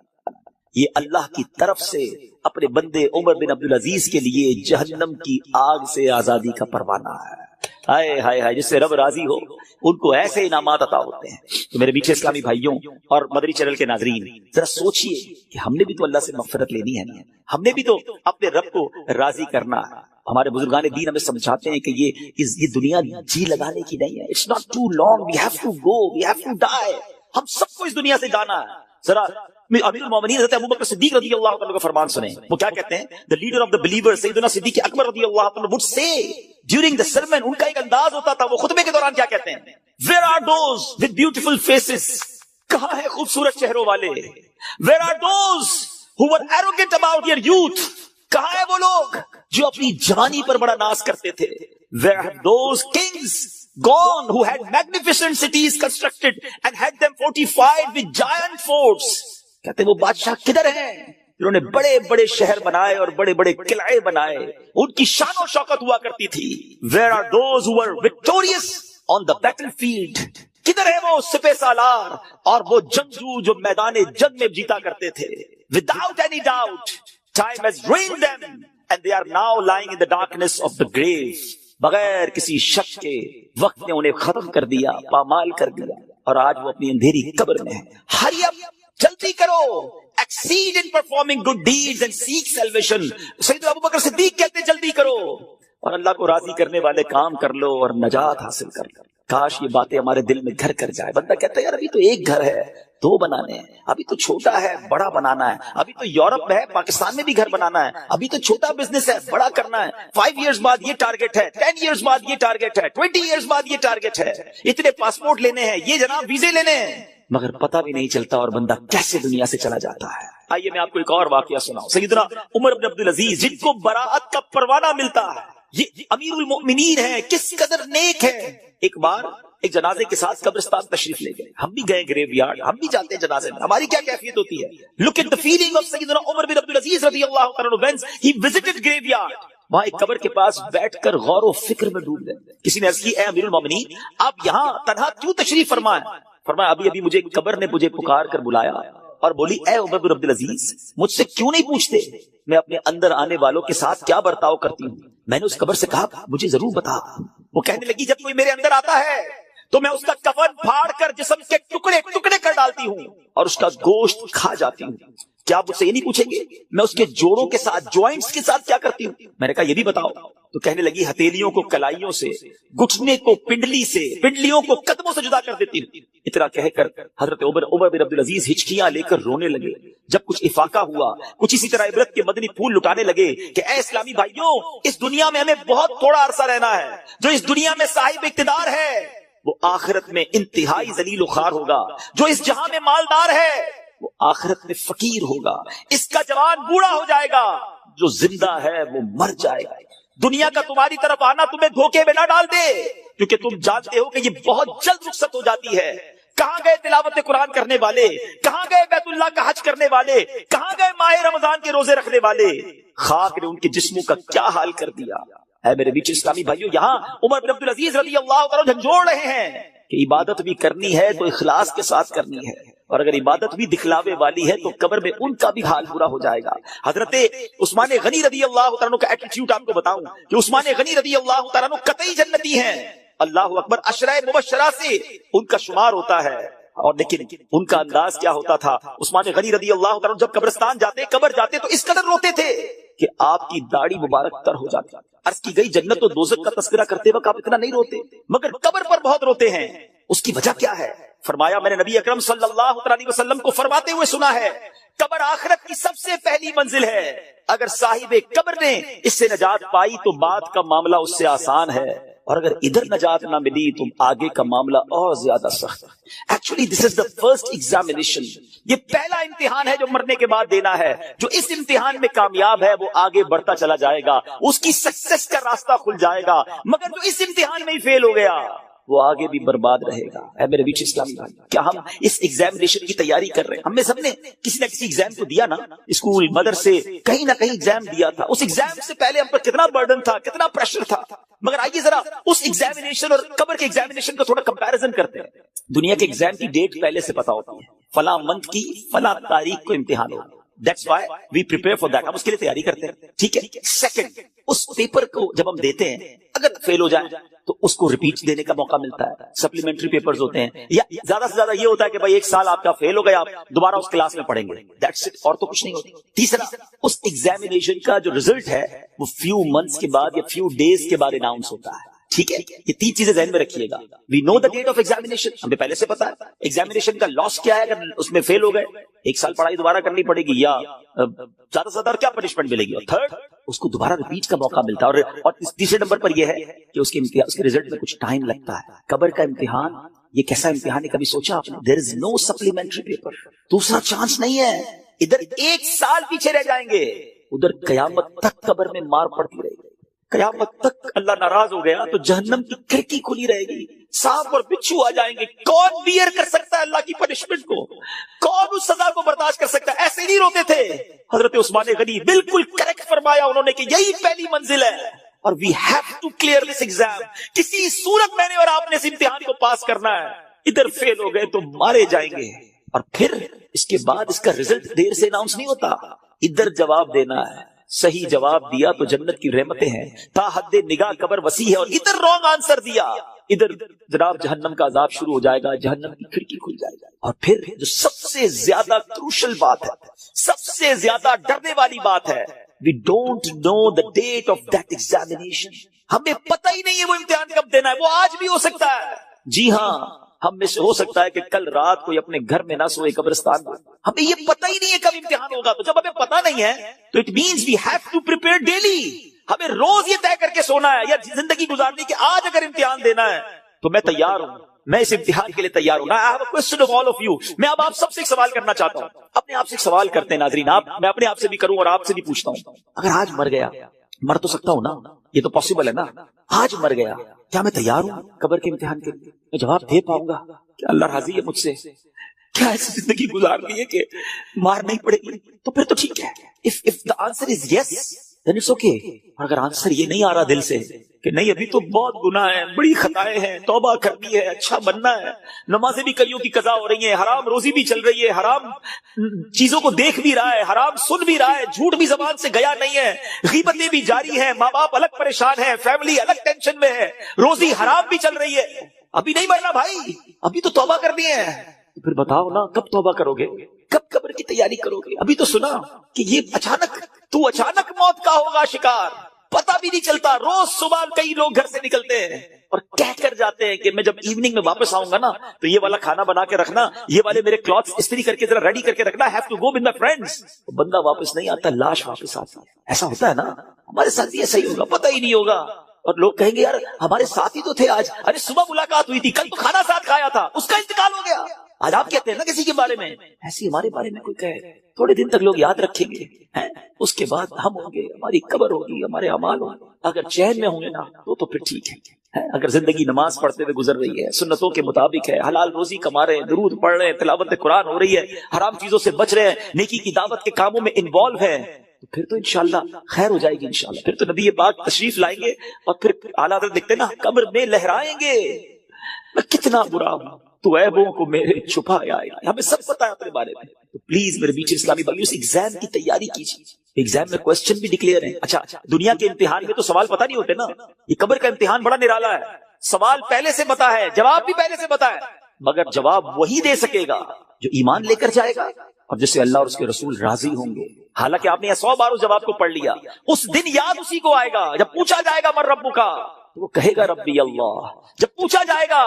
یہ اللہ کی طرف سے اپنے بندے عمر بن عبد العزیز کے لیے جہنم کی آگ سے آزادی کا پروانہ ہے. ہائے ہائے ہائے، جس سے رب راضی ہو ان کو ایسے انعامات عطا ہوتے ہیں. تو میرے میٹھے اسلامی بھائیوں اور مدری چینل کے ناظرین، ذرا سوچئے کہ ہم نے بھی تو اللہ سے مغفرت لینی ہے، ہم نے بھی تو اپنے رب کو راضی کرنا ہے. ہمارے بزرگان دین ہمیں سمجھاتے ہیں کہ یہ دنیا جی لگانے کی نہیں ہے. It's not too long, we have to go, we have to die. ہم سب کو اس دنیا سے جانا ہے. ذرا امیر المومنین حضرت ابوبکر صدیق رضی اللہ عنہ کا فرمان سنیں. وہ کیا کہتے ہیں؟ the leader of the believers سیدنا صدیق اکبر رضی اللہ عنہ would say during the sermon، ان کا ایک انداز ہوتا تھا، وہ خطبے کے دوران کیا کہتے ہیں؟ where are those with beautiful faces، کہاں ہے خوبصورت چہروں والے؟ where are those who were arrogant about their youth، کہاں ہے وہ لوگ جو اپنی جوانی پر بڑا ناز کرتے تھے؟ where are those kings gone who had magnificent cities constructed and had them fortified with giant forts. کہتے ہیں وہ بادشاہ کدھر ہیں جنہوں نے بڑے بڑے شہر بنائے اور بڑے بڑے قلعے بنائے، ان کی شان و شوکت ہوا کرتی تھی. where are those who were victorious on the battlefield، کدھر ہے وہ سپہ سالار اور وہ جنگجو جو میدان جنگ میں جیتا کرتے تھے؟ without any doubt time has ruined them and they are now lying in the darkness of the grave. بغیر کسی شک کے وقت نے انہیں ختم کر دیا، پامال کر دیا، اور آج وہ اپنی اندھیری قبر میں ہے. ہری اب، جلدی کرو، exceed in performing good deeds and seek salvation. سیدنا ابوبکر صدیق کہتے ہیں جلدی کرو اور اللہ کو راضی کرنے والے کام کر لو اور نجات حاصل کر لو. کاش یہ باتیں ہمارے دل میں گھر کر جائے. بندہ کہتا ہے یار ابھی تو ایک گھر ہے، دو بنانے ہیں، ابھی تو چھوٹا ہے بڑا بنانا ہے، ابھی تو یورپ میں ہے پاکستان میں بھی گھر بنانا ہے، ابھی تو چھوٹا بزنس ہے بڑا کرنا ہے، 5 ایئرز بعد یہ ٹارگٹ ہے، 10 ایئرز بعد یہ ٹارگٹ ہے، 20 ایئرز بعد یہ ٹارگٹ ہے، اتنے پاسپورٹ لینے ہیں، یہ جناب ویزے لینے ہیں، مگر پتہ بھی نہیں چلتا اور بندہ کیسے دنیا سے چلا جاتا ہے. آئیے میں آپ کو ایک اور واقعہ سناؤں. سیدنا عمر بن عبد العزیز جن کو براءت کا پروانہ ملتا ہے، یہ امیر المؤمنین ہیں، کس قدر نیک ہے. ایک بار ایک جنازے کے ساتھ قبرستان تشریف لے گئے. ہم بھی گئے گریو یارڈ، ہم بھی جاتے ہیں جنازے میں، ہماری کیا کیفیت ہوتی ہے؟ Look at the feeling of سیدنا عمر بن عبد العزیز رضی اللہ عنہ when he visited graveyard. وہاں ایک قبر کے پاس بیٹھ کر غور و فکر میں ڈوب گئے. کسی نے عرض کی اے امیر المومنین آپ یہاں تنہا کیوں تشریف فرمائیں؟ فرمایا ابھی مجھے قبر نے مجھے پکار کر بلایا اور بولی اے عمر بن عبد العزیز مجھ سے کیوں نہیں پوچھتے میں اپنے اندر آنے والوں کے ساتھ کیا برتاؤ کرتی ہوں؟ میں نے اس قبر سے کہا مجھے ضرور بتا. وہ کہنے لگی جب کوئی میرے اندر آتا ہے تو میں اس کا کفن پھاڑ کر جسم کے ٹکڑے ٹکڑے کر ڈالتی ہوں اور اس کا گوشت کھا جاتی ہوں. کیا آپ مجھ سے یہ نہیں پوچھیں گے میں اس کے جوڑوں کے ساتھ جوائنٹس کے ساتھ کیا کرتی ہوں؟ میں نے کہا یہ بھی بتاؤ. تو کہنے لگی ہتھیلیوں کو کلائیوں سے، گھٹنے کو پنڈلی سے، پنڈلیوں کو قدموں سے جدا کر دیتی ہوں. اتنا کہہ کر حضرت عمر بن عبد العزیز ہچکیاں لے کر رونے لگے. جب کچھ افاقہ ہوا، کچھ اسی طرح عبرت کے مدنی پھول لٹانے لگے کہ اے اسلامی بھائیوں اس دنیا میں ہمیں بہت تھوڑا عرصہ رہنا ہے. جو اس دنیا میں صاحب اقتدار ہے وہ آخرت میں انتہائی ذلیل و خوار ہوگا. جو اس جہاں میں مالدار ہے وہ آخرت میں فقیر ہوگا. اس کا جوان بوڑھا ہو جائے گا, جو زندہ ہے وہ مر جائے گا. دنیا کا تمہاری طرف آنا تمہیں دھوکے میں نہ ڈال دے, کیونکہ تم جانتے ہو کہ یہ بہت جلد رخصت ہو جاتی ہے. کہاں گئے تلاوت قرآن کرنے والے, کہاں گئے بیت اللہ کا حج کرنے والے, کہاں گئے ماہ رمضان کے روزے رکھنے والے؟ خاک نے ان کے جسموں کا کیا حال کر دیا. اے میرے بیچ اسلامی بھائیوں, یہاں عمر بن عبدالعزیز رضی اللہ تعالیٰ جھنجھوڑ رہے ہیں کہ عبادت بھی کرنی ہے تو اخلاص کے ساتھ کرنی ہے, اور اگر عبادت بھی دکھلاوے والی ہے تو قبر میں ان کا بھی حال برا ہو جائے گا. حضرت عثمان غنی رضی اللہ تعالیٰ کا ایٹیٹیوڈ آپ کو بتاؤں کہ عثمان غنی رضی اللہ تعالیٰ قطعی جنتی ہیں. اللہ اکبر, عشرہ مبشرہ سے ان کا شمار ہوتا ہے. اور لیکن ان کا انداز کیا ہوتا تھا, عثمان غنی رضی اللہ تعالیٰ جب قبرستان جاتے, قبر جاتے تو اس قدر روتے تھے کہ آپ کی داڑھی مبارک تر ہو جاتی. عرض کی گئی جنت و دوزخ کا تذکرہ کرتے وقت آپ اتنا نہیں روتے, مگر قبر پر بہت روتے ہیں. اس کی وجہ کیا ہے؟ فرمایا, میں نے نبی اکرم صلی اللہ علیہ وسلم کو فرماتے ہوئے سنا ہے, قبر آخرت کی سب سے پہلی منزل ہے. اگر صاحب قبر نے اس سے نجات پائی تو بعد کا معاملہ اس سے آسان ہے, اور اگر ادھر نجات نہ ملی تو آگے کا معاملہ اور زیادہ سخت. Actually this is the first examination. یہ پہلا امتحان ہے جو مرنے کے بعد دینا ہے. جو اس امتحان میں کامیاب ہے وہ آگے بڑھتا چلا جائے گا, اس کی سکسیس کا راستہ کھل جائے گا. مگر جو اس امتحان میں ہی فیل ہو گیا وہ آگے بھی برباد رہے گا. اے میرے بیچ اسلامی بھائی, کیا ہم اس ایگزامینیشن کی تیاری کر رہے ہیں؟ ہم میں سب نے کسی نہ کسی ایگزام کو دیا نا, اسکول مدرسے کہیں نہ کہیں ایگزام دیا تھا. اس ایگزام سے پہلے ہم پر کتنا برڈن تھا, کتنا پریشر تھا. مگر آئیے ذرا اس ایگزامینیشن اور قبر کے ایگزامینیشن کا تھوڑا کمپیریزن کرتے ہیں. دنیا کے ایگزام کی ڈیٹ پہلے سے پتا ہوتی ہے, فلاں منتھ کی فلاں تاریخ کو امتحان ہوگا. That's why we prepare for that. ہم اس کے لیے تیاری کرتے ہیں. ٹھیک ہے. سیکنڈ, اس پیپر کو جب ہم دیتے ہیں اگر فیل ہو جائے تو اس کو ریپیٹ دینے کا موقع ملتا ہے. سپلیمنٹری پیپرز ہوتے ہیں, یا زیادہ سے زیادہ یہ ہوتا ہے کہ بھائی ایک سال آپ کا فیل ہو گیا, آپ دوبارہ اس کلاس میں پڑھیں گے. That's it. اور تو کچھ نہیں ہوتا. تیسرا, اس ایگزامینیشن کا جو ریزلٹ ہے وہ فیو منتھس کے بعد یا فیو ڈیز کے بعد اناؤنس ہوتا ہے. ٹھیک ہے. یہ تین چیزیں ذہن میں رکھیے گا. وی نو دا ڈیٹ آف ایگزامینیشن, ہمیں پہلے سے پتا ہے. ایگزامینیشن کا لاس کیا ہے اگر اس میں فیل ہو گئے, ایک سال پڑھائی دوبارہ کرنی پڑے گی, یا زیادہ سے زیادہ کیا پنشمنٹ ملے گی. اور تھرڈ, اس کو دوبارہ ریپیٹ کا موقع ملتا ہے. اور تیسرے نمبر پر یہ ہے کہ اس کے ریزلٹ میں کچھ ٹائم لگتا ہے. قبر کا امتحان یہ کیسا امتحان ہے, کبھی سوچا آپ نے؟ دیر از نو سپلیمنٹری پیپر, دوسرا چانس نہیں ہے. ادھر ایک سال پیچھے رہ جائیں گے, ادھر قیامت تک قبر میں مار پڑتی رہے گی. قیامت تک اللہ ناراض ہو گیا تو جہنم کی کھڑکی کھلی رہے گی, سانپ اور بچھو آ جائیں گے. کون بیئر کر سکتا ہے اللہ کی پنشمنٹ کو؟ کون اس سزا کو برداشت کر سکتا ہے؟ ایسے نہیں روتے تھے. حضرت عثمان غنی بالکل کریکٹ فرمایا انہوں نے کہ یہی پہلی منزل ہے, اور we have to clear this exam. کسی صورت میں نے اور آپ نے اس امتحان کو پاس کرنا ہے. ادھر فیل ہو گئے تو مارے جائیں گے, اور پھر اس کے بعد اس کا ریزلٹ دیر سے اناؤنس نہیں ہوتا. ادھر جواب دینا ہے, صحیح جواب دیا تو جنت کی رحمتیں ہیں, تا حد نگاہ قبر وسیع ہے, اور ادھر رانگ آنسر دیا, ادھر جناب جہنم کا عذاب شروع ہو جائے گا, جہنم کی کھڑکی کھل جائے گا. اور پھر جو سب سے زیادہ کروشل بات ہے, سب سے زیادہ ڈرنے والی بات ہے, we don't know the date of that examination. ہمیں پتہ ہی نہیں ہے وہ امتحان کب دینا ہے. وہ آج بھی ہو سکتا ہے. جی ہاں, ہم میں سے ہو سکتا ہے کہ کل رات کوئی اپنے گھر میں نہ سوئے, قبرستان میں. ہمیں یہ پتہ ہی نہیں ہے کب امتحان ہوگا. تو جب ہمیں پتہ نہیں ہے تو it means we have to prepare daily. ہمیں روز یہ طے کر کے سونا ہے یا زندگی گزارنی کہ آج اگر امتحان دینا ہے تو میں تیار ہوں, میں اس امتحان کے لیے تیار ہوں. I have a question of all of you. میں اب آپ سب سے ایک سوال کرنا چاہتا ہوں. اپنے آپ سے ایک سوال کرتے ہیں ناظرین. میں اپنے آپ سے بھی کروں اور آپ سے بھی پوچھتا ہوں. اگر آج مر گیا, مر تو سکتا ہوں نا, یہ تو پاسبل ہے نا. آج مر گیا, کیا میں تیار ہوں قبر کے امتحان کے لیے؟ میں جواب دے پاؤں گا؟ کیا اللہ راضی ہے مجھ سے؟ کیا ایسی زندگی گزارنی ہے کہ مار نہیں پڑے گی؟ تو پھر تو ٹھیک ہے. if the answer is yes then it's okay. اور اگر آنسر یہ نہیں آ رہا دل سے کہ نہیں ابھی تو بہت گناہ ہیں, بڑی خطائیں ہیں, توبہ کرنی ہے, اچھا بننا ہے, نمازیں بھی کئیوں کی قضا ہو رہی ہیں, حرام روزی بھی چل رہی ہے, حرام چیزوں کو دیکھ بھی رہا ہے, حرام سن بھی رہا ہے, جھوٹ بھی زبان سے گیا نہیں ہے, غیبتیں بھی جاری ہیں, ماں باپ الگ پریشان ہیں, فیملی الگ ٹینشن میں ہے, روزی حرام بھی چل رہی ہے, ابھی نہیں مرنا بھائی, ابھی تو توبہ کرنی ہے. تو پھر بتاؤ نا, کب توبہ کرو گے, کب قبر کی تیاری کرو گے؟ ابھی تو سنا کہ یہ اچانک موت کا ہوگا شکار, پتہ بھی نہیں چلتا. روز صبح کئی لوگ گھر سے نکلتے ہیں اور کہہ کر جاتے ہیں کہ میں جب ایوننگ میں واپس آؤں گا نا تو یہ والا کھانا بنا کے رکھنا, یہ والے میرے کلوتھس استری کر کے ذرا ریڈی کر کے رکھنا, I have to go with my friends. بندہ واپس نہیں آتا, لاش واپس آتی ہے. ایسا ہوتا ہے نا, ہمارے ساتھ بھی ایسا ہی ہوگا, پتہ ہی نہیں ہوگا. اور لوگ کہیں گے یار ہمارے ساتھی تو تھے آج، ارے صبح ملاقات ہوئی تھی، کل تو کھانا ساتھ کھایا تھا، اس کا انتقال ہو گیا۔ آج آپ کہتے ہیں نا کسی کے بارے میں، ایسی ہمارے بارے میں کوئی کہے تھوڑے دن تک لوگ یاد رکھیں گے، اس کے بعد ہم ہوں گے، ہماری قبر ہوگی، ہمارے اعمال ہوں گے، اگر چین میں ہوں گے نا تو پھر ٹھیک ہے۔ اگر زندگی نماز پڑھتے ہوئے گزر رہی ہے، سنتوں کے مطابق ہے، حلال روزی کما رہے ہیں، درود پڑھ رہے ہیں، تلاوت قرآن ہو رہی ہے، حرام چیزوں سے بچ رہے ہیں، نیکی کی دعوت کے کاموں میں انوالو ہے، تو پھر تو انشاءاللہ خیر ہو جائے گی انشاءاللہ۔ پھر تو نبی پاک تشریف لائیں گے اور پھر اعلیٰ حضرت لکھتے نا قبر میں لہرائیں گے، میں کتنا برا ہوں تو عیبوں کو میرے چھپایا، ہمیں سب پتا ہے اپنے بارے میں۔ تو پلیز میرے بیچ اسلامی بھائیوں اس ایگزام کی تیاری کیجیے، ایگزام میں کوسچن بھی ڈکلیئر ہیں۔ اچھا دنیا کے امتحان میں تو سوال پتہ نہیں ہوتے نا، یہ قبر کا امتحان بڑا نرالا ہے، سوال پہلے سے پتا ہے، جواب بھی پہلے سے پتا ہے، مگر جواب وہی دے سکے گا جو ایمان لے کر جائے گا اور جس سے اللہ اور اس کے رسول راضی ہوں گے۔ حالانکہ آپ نے 100 بار اس جواب کو پڑھ لیا، اس دن یاد اسی کو آئے گا جب پوچھا جائے گا من ربک کا، تو وہ کہے گا ربی اللہ۔ جب پوچھا جائے گا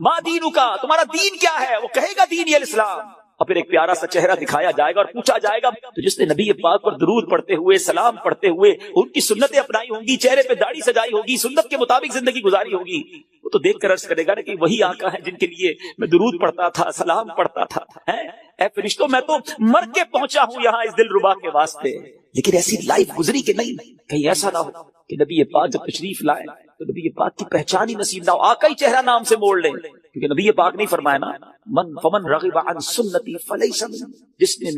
ما دینک کا، تمہارا دین کیا ہے، وہ کہے گا دین الاسلام۔ اور پھر ایک پیارا سا چہرہ دکھایا جائے گا اور پوچھا جائے گا تو جس نے نبی پاک پر درود پڑھتے ہوئے، سلام پڑھتے ہوئے ان کی سنتیں اپنائی ہوں گی، چہرے پہ داڑھی سجائی ہوگی، سنت کے مطابق زندگی گزاری ہوگی، وہ تو دیکھ کر عرض کرے گا کہ وہی آقا ہے جن کے لیے میں درود پڑھتا تھا، سلام پڑھتا تھا۔ اے فرشتوں میں تو مر کے پہنچا ہوں یہاں اس دل ربا کے واسطے، لیکن ایسی لائف گزری کہ نہیں، کہیں ایسا نہ ہو کہ نبی پاک جب تشریف لائے تو نبی پاک کی پہچان ہی نصیب نہ ہو، آقا ہی چہرہ نام سے موڑ لیں، کیونکہ نبی پاک نہیں فرمایا نا فمن رغب عن سنتی فلیس منی، جس نے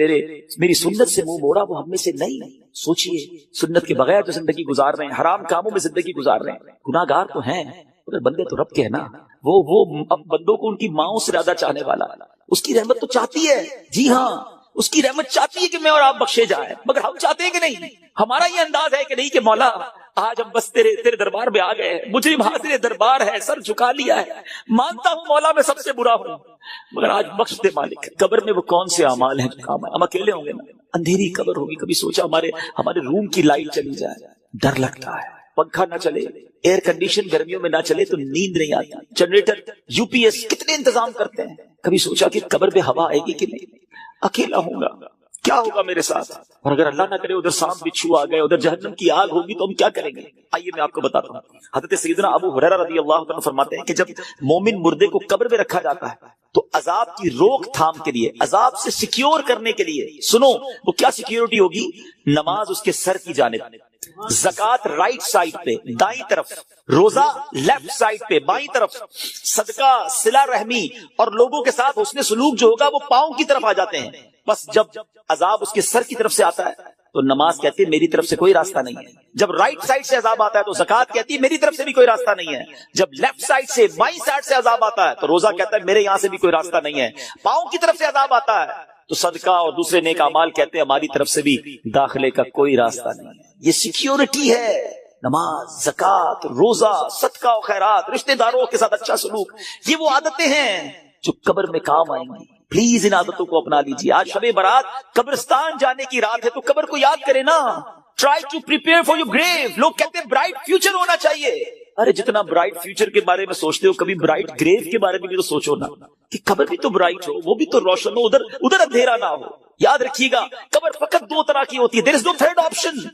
میری سنت سے منہ موڑا وہ ہم میں سے نہیں۔ سوچئے سنت کے بغیر جو زندگی گزار رہے ہیں، حرام کاموں میں زندگی گزار رہے ہیں، گناہ گار تو ہیں مگر بندے تو رب کے ہیں نا، وہ اب بندوں کو ان کی ماؤں سے زیادہ چاہنے والا، اس کی رحمت تو چاہتی ہے، جی ہاں اس کی رحمت چاہتی ہے کہ میں اور آپ بخشے جائیں، مگر ہم چاہتے ہیں کہ نہیں، ہمارا یہ انداز ہے کہ نہیں کہ مولا آج ہم بس تیرے دربار میں آ گئے، مجرم حاضر دربار ہے، سر جھکا لیا ہے، مانتا ہوں مولا میں سب سے برا ہوں، مگر آج بخش دے مالک۔ قبر میں وہ کون سے اعمال ہیں جو کام ہے، ہم اکیلے ہوں گے نا، اندھیری قبر ہوگی، کبھی سوچا ہمارے روم کی لائٹ چلی جائے، ڈر لگتا ہے، پنکھا نہ چلے، ایئر کنڈیشن گرمیوں میں نہ چلے تو نیند نہیں آتی، جنریٹر یو پی ایس کتنے انتظام کرتے ہیں، کبھی سوچا کہ قبر میں ہوا آئے گی کہ نہیں، اکیلا ہوں گا کیا ہوگا میرے ساتھ، اور اگر اللہ نہ کرے ادھر سانپ بچھو آ گئے، ادھر جہنم کی آگ ہوگی تو ہم کیا کریں گے۔ آئیے میں آپ کو بتاتا ہوں، حضرت سیدنا ابو ہریرہ رضی اللہ عنہ فرماتے ہیں کہ جب مومن مردے کو قبر میں رکھا جاتا ہے تو عذاب کی روک تھام کے لیے، عذاب سے سیکیور کرنے کے لیے، سنو وہ کیا سیکیورٹی ہوگی، نماز اس کے سر کی جانب، زکات رائٹ سائڈ پہ دائیں طرف، روزہ لیفٹ سائڈ پہ بائیں طرف، صدقہ صلہ رحمی اور لوگوں کے ساتھ حسن سلوک جو ہوگا وہ پاؤں کی طرف آ جاتے ہیں۔ بس جب عذاب اس کے سر کی طرف سے آتا ہے تو نماز کہتی ہے میری طرف سے کوئی راستہ نہیں ہے، جب رائٹ سائڈ سے عذاب آتا ہے تو زکات کہتی ہے میری طرف سے بھی کوئی راستہ نہیں ہے، جب لیفٹ سائڈ سے بائیں سائڈ سے عذاب آتا ہے تو روزہ کہتا ہے میرے یہاں سے بھی کوئی راستہ نہیں ہے، پاؤں کی طرف سے عذاب آتا ہے تو صدقہ اور دوسرے نیک اعمال کہتے ہیں ہماری طرف سے بھی داخلے کا کوئی راستہ نہیں ہے۔ یہ سیکیورٹی ہے، نماز، زکات، روزہ، صدقہ و خیرات، رشتہ داروں کے ساتھ اچھا سلوک، یہ وہ عادتیں ہیں جو قبر میں کام آئیں گی۔ پلیز ان عادتوں کو اپنا لیجیے۔ آج شب برات قبرستان جانے کی رات ہے تو قبر کو یاد کریں نا، try to prepare for your grave. لوگ کہتے ہیں برائٹ فیوچر ہونا چاہیے، ارے جتنا برائٹ فیوچر کے بارے میں سوچتے ہو کبھی برائٹ گریو کے بارے میں بھی تو سوچو نا، کہ قبر بھی تو برائٹ ہو، وہ بھی تو روشن ہو، ادھر اندھیرا نہ ہو۔ یاد رکھیے گا قبر فقط دو طرح کی ہوتی ہے، دیر از نو تھرڈ آپشن۔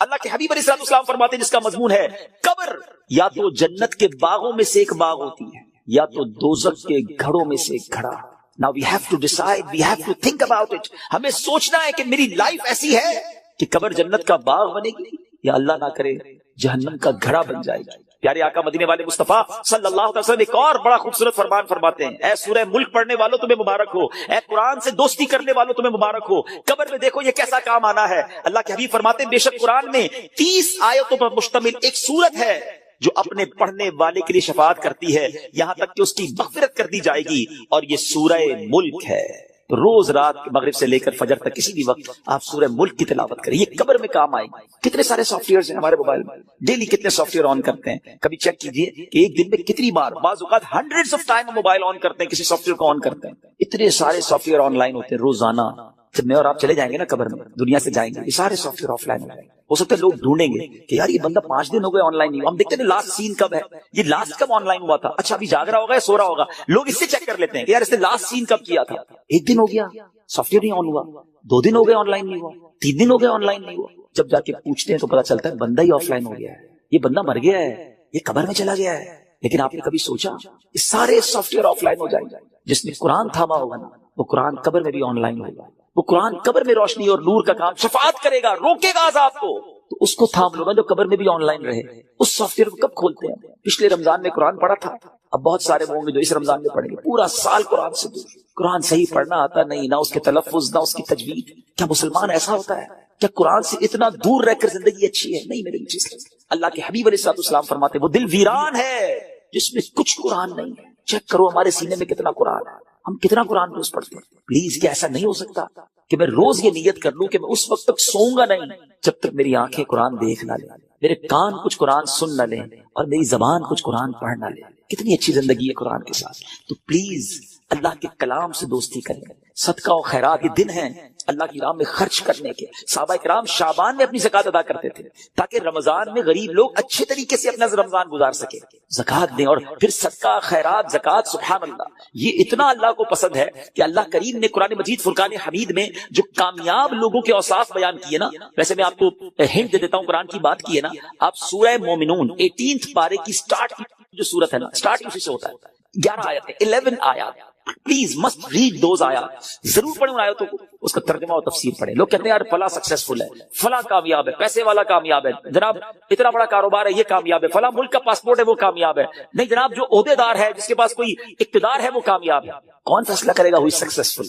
اللہ کے حبیب علیہ السلام فرماتے ہیں جس کا مضمون ہے قبر یا تو جنت کے باغوں میں سے ایک باغ ہوتی ہے یا تو دوزخ کے گھڑوں میں سے ایک گھڑا۔ Now we have to decide, we have to think about it۔ ہمیں سوچنا ہے کہ میری لائف ایسی ہے کہ قبر جنت کا باغ بنے گی یا اللہ نہ کرے جہنم کا گھڑا بن جائے گی۔ پیارے آقا مدینے والے مصطفیٰ صلی اللہ علیہ وسلم ایک اور بڑا خوبصورت فرمان فرماتے ہیں، اے سورہ ملک پڑھنے والوں تمہیں مبارک ہو، اے قرآن سے دوستی کرنے والوں تمہیں مبارک ہو، قبر میں دیکھو یہ کیسا کام آنا ہے۔ اللہ کے حبیب فرماتے ہیں بے شک قرآن میں 30 آیتوں پر مشتمل ایک سورت ہے جو اپنے پڑھنے والے کے لیے شفاعت کرتی ہے یہاں تک کہ اس کی مغفرت کر دی جائے گی، اور یہ سورہ ملک ہے۔ تو روز رات مغرب سے لے کر فجر تک کسی بھی وقت آپ سورہ ملک کی تلاوت کریں، یہ قبر میں کام آئے گی۔ کتنے سارے سافٹ ویئر ہیں ہمارے موبائل میں، ڈیلی کتنے سافٹ ویئر آن کرتے ہیں، کبھی چیک کیجئے کہ ایک دن میں کتنی بار، بعض اوقات ہنڈریڈز آف ٹائم ہم موبائل آن کرتے ہیں، کسی سافٹ ویئر کو آن کرتے ہیں، اتنے سارے سافٹ ویئر آن لائن ہوتے ہیں روزانہ۔ جب میں اور آپ چلے جائیں گے نا قبر میں، دنیا سے جائیں گے، یہ سارے سافٹ ویئر آف لائن ہو جائیں گے۔ ہو سکتا ہے لوگ ڈھونڈیں گے کہ یار یہ بندہ 5 دن ہو گئے آن لائن نہیں ہوا، ہم دیکھتے ہیں لاسٹ سین کب ہے، یہ لاسٹ کب آن لائن ہوا تھا، اچھا ابھی جاگ رہا ہوگا یا سو رہا ہوگا، لوگ اس سے چیک کر لیتے ہیں کہ یار اس نے لاسٹ سین کب کیا تھا۔ 1 دن ہو گیا سافٹ ویئر نہیں آن ہوا، 2 دن ہو گئے آن لائن نہیں ہوا، 3 دن ہو گئے آن لائن نہیں ہوا، جب جا کے پوچھتے ہیں تو پتا چلتا ہے بندہ ہی آف لائن ہو گیا ہے، یہ بندہ مر گیا ہے، یہ قبر میں چلا گیا ہے. لیکن آپ نے کبھی سوچا یہ سارے سافٹ ویئر آف لائن ہو جائیں گے. جس نے قرآن تھاما ہوگا نا وہ قرآن قبر میں بھی آن لائن ہوگا. وہ قرآن قبر میں روشنی اور نور کا کام شفاعت کرے گا, روکے گا عذاب کو. تو اس کو تھام لو نا جو قبر میں بھی آن لائن رہے. اس سافٹ ویئر کو کب کھولتے ہیں؟ پچھلے رمضان میں قرآن پڑھا تھا, اب بہت سارے ہوں گے جو اس رمضان میں پڑھیں گے. پورا سال قرآن سے دور, قرآن صحیح پڑھنا آتا نہیں, نہ اس کے تلفظ نہ اس کی تجوید. کیا مسلمان ایسا ہوتا ہے؟ کیا قرآن سے اتنا دور رہ کر زندگی اچھی ہے؟ نہیں میرے چیز. اللہ کے حبیب علیہ السلام فرماتے وہ دل ویران ہے جس میں کچھ قرآن نہیں ہے. چیک کرو ہمارے سینے میں کتنا قرآن ہے, ہم کتنا قرآن روز پڑھتے ہیں. پلیز کیا ایسا نہیں ہو سکتا کہ میں روز یہ نیت کر لوں کہ میں اس وقت تک سوؤں گا نہیں جب تک میری آنکھیں قرآن دیکھ نہ لیں, میرے کان کچھ قرآن سن نہ لیں, اور میری زبان کچھ قرآن پڑھ نہ لے. کتنی اچھی زندگی ہے قرآن کے ساتھ. تو پلیز اللہ کے کلام سے دوستی کریں. صدقہ و خیرات یہ دن ہیں اللہ کی راہ میں خرچ کرنے کے. صحابہ کرام شعبان میں اپنی زکات ادا کرتے تھے تاکہ رمضان میں غریب لوگ اچھے طریقے سے اپنا رمضان گزار سکے. زکات دیں اور پھر صدقہ خیرات زکات. سبحان اللہ, یہ اتنا اللہ کو پسند ہے کہ اللہ کریم نے قرآن مجید فرقان حمید میں جو کامیاب لوگوں کے اوصاف بیان کیے نا. ویسے میں آپ کو ہنٹ دے دیتا ہوں, قرآن کی بات کی ہے نا, آپ سورہ مومنون 18 پارے کی سٹارٹ جو سورت ہے نا, سٹارٹ اسی سے ہوتا ہے. 11 آیتیں, 11 آیات. پلیز مسٹ ریڈ دوز آیات, ضرور پڑھیں ان آیاتوں کو, اس کا ترجمہ اور تفسیر پڑھیں. لوگ کہتے ہیں یار فلاں سکسیسفل ہے, فلاں کامیاب ہے, پیسے والا کامیاب ہے, جناب اتنا بڑا کاروبار ہے یہ کامیاب ہے, فلاں ملک کا پاسپورٹ ہے وہ کامیاب ہے. نہیں جناب, جو عہدے دار ہے جس کے پاس کوئی اقتدار ہے وہ کامیاب ہے. کون فیصلہ کرے گا ہوئی سکسیسفل؟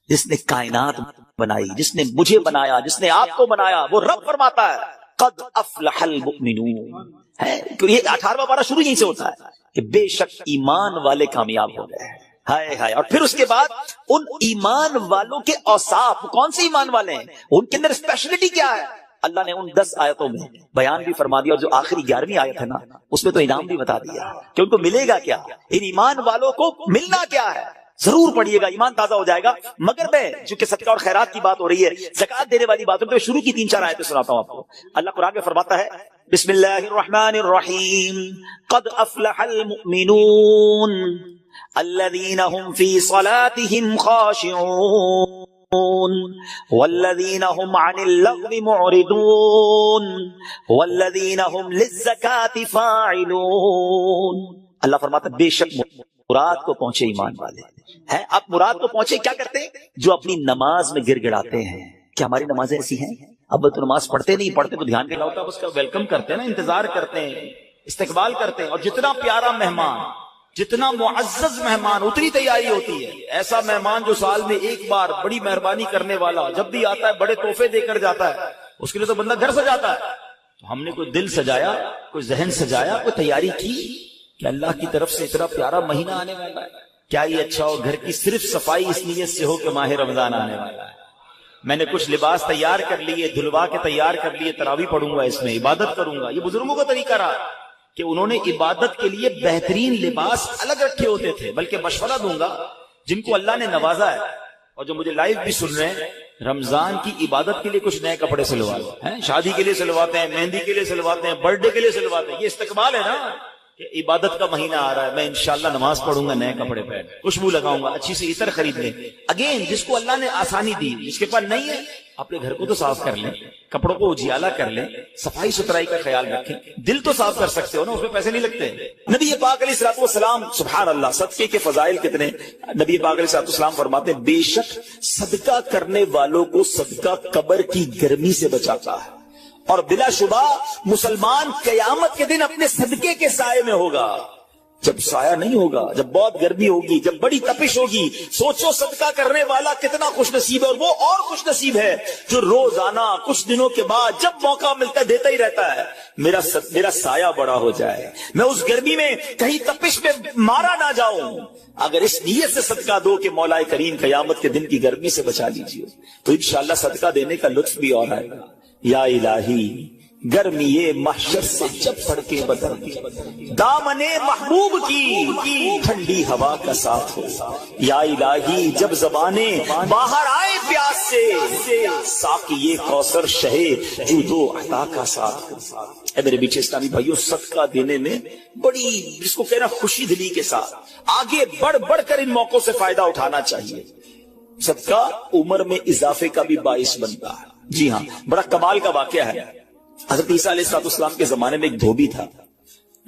جس نے کائنات بنائی, جس نے مجھے بنایا, جس نے آپ کو بنایا, وہ رب فرماتا ہے قد افلح المؤمنون. یہ 18واں پارہ شروع یہیں سے ہوتا ہے کہ بے شک ایمان والے کامیاب ہو گئے. ہائے ہائے. اور پھر اس کے بعد ان ایمان والوں کے اوصاف, کون سے ایمان والے ہیں, ان کے اندر اسپیشلٹی کیا ہے, اللہ نے ان 10 آیتوں میں بیان بھی فرما دیا. اور جو آخری 11ویں آیت ہے نا, اس میں تو انعام بھی بتا دیا کہ ان کو ملے گا کیا, ان ایمان والوں کو ملنا کیا ہے. ضرور پڑھیے گا, ایمان تازہ ہو جائے گا. مگر میں چونکہ صدقہ اور خیرات کی بات ہو رہی ہے, زکات دینے والی بات, تو میں شروع کی 3-4 آیتیں سناتا ہوں آپ کو. اللہ قرآن میں فرماتا ہے بسم اللہ الرحمن الرحیم قد افلح المؤمنون الذين هم في صلاتهم خاشعون والذين هم عن اللغو معرضون والذين هم للزكاة فاعلون. اللہ فرماتا بے شک مراد کو پہنچے ایمان والے ہیں. آپ مراد کو پہنچے کیا کرتے ہیں؟ جو اپنی نماز میں گر گڑاتے ہیں. کیا ہماری نمازیں ایسی ہیں؟ اب تو نماز پڑھتے نہیں, پڑھتے تو دھیان کے ہوتا ہے, اس کا ویلکم کرتے ہیں نا, انتظار کرتے ہیں, استقبال کرتے ہیں. اور جتنا پیارا مہمان, جتنا معزز مہمان, اتنی تیاری ہوتی ہے. ایسا مہمان جو سال میں ایک بار بڑی مہربانی کرنے والا جب بھی آتا ہے بڑے تحفے دے کر جاتا ہے, اس کے لیے تو بندہ گھر سجاتا ہے. تو ہم نے کوئی دل سجایا, کوئی ذہن سجایا, کوئی تیاری کی کہ اللہ کی طرف سے اتنا پیارا مہینہ آنے والا ہے, کیا یہ اچھا ہو گھر کی صرف صفائی اس نیت سے ہو کہ ماہ رمضان آنے والا ہے. میں نے کچھ لباس تیار کر لیے, دھلوا کے تیار کر لیے, تراویح پڑھوں گا, اس میں عبادت کروں گا. یہ بزرگوں کا طریقہ رہا کہ انہوں نے عبادت کے لیے بہترین لباس الگ رکھے ہوتے تھے. بلکہ مشورہ دوں گا جن کو اللہ نے نوازا ہے اور جو مجھے لائیو بھی سن رہے ہیں, رمضان کی عبادت کے لیے کچھ نئے کپڑے سلوا لو. شادی کے لیے سلواتے ہیں, مہندی کے لیے سلواتے ہیں, برتھ ڈے کے لیے سلواتے ہیں. یہ استقبال ہے نا کہ عبادت کا مہینہ آ رہا ہے, میں انشاءاللہ نماز پڑھوں گا, نئے کپڑے پہن, خوشبو لگاؤں گا, اچھی سی عطر خرید لیں. اگین جس کو اللہ نے آسانی دی, جس کے پاس نہیں ہے اپنے گھر کو تو صاف کر لیں, کپڑوں کو اجیالہ کر لیں, صفائی ستھرائی کا خیال رکھیں. دل تو صاف کر سکتے ہو نا, اس میں پیسے نہیں لگتے. نبی پاک علیہ الصلوۃ والسلام, سبحان اللہ, صدقے کے فضائل کتنے. نبی پاک علیہ الصلوۃ والسلام فرماتے ہیں بے شک صدقہ کرنے والوں کو صدقہ قبر کی گرمی سے بچاتا ہے, اور بلا شبہ مسلمان قیامت کے دن اپنے صدقے کے سائے میں ہوگا. جب سایہ نہیں ہوگا, جب بہت گرمی ہوگی, جب بڑی تپش ہوگی, سوچو صدقہ کرنے والا کتنا خوش نصیب ہے. اور وہ اور خوش نصیب ہے جو روزانہ کچھ دنوں کے بعد جب موقع ملتا ہے دیتا ہی رہتا ہے. میرا سایہ بڑا ہو جائے, میں اس گرمی میں کہیں تپش میں مارا نہ جاؤں. اگر اس نیت سے صدقہ دو کہ مولا کریم قیامت کے دن کی گرمی سے بچا لیجیے, تو انشاءاللہ صدقہ دینے کا لطف بھی اور آئے گا. یا الہی گرمی یہ محشر سے جب پڑ کے بدل دامن محبوب کی ٹھنڈی ہوا کا ساتھ ہو. یا الہی جب زبانیں باہر آئے پیاس سے, ساقی یہ کوثر شہے جود و عطا کا ساتھ. اے میرے بیچے اسلامی بھائیوں, صدقہ دینے میں بڑی, جس کو کہنا خوشی دلی کے ساتھ آگے بڑھ بڑھ کر ان موقعوں سے فائدہ اٹھانا چاہیے. صدقہ عمر میں اضافے کا بھی باعث بنتا ہے. جی ہاں, بڑا کمال کا واقعہ ہے. حضرت عیسیٰ علیہ السلام کے زمانے میں ایک دھوبی تھا,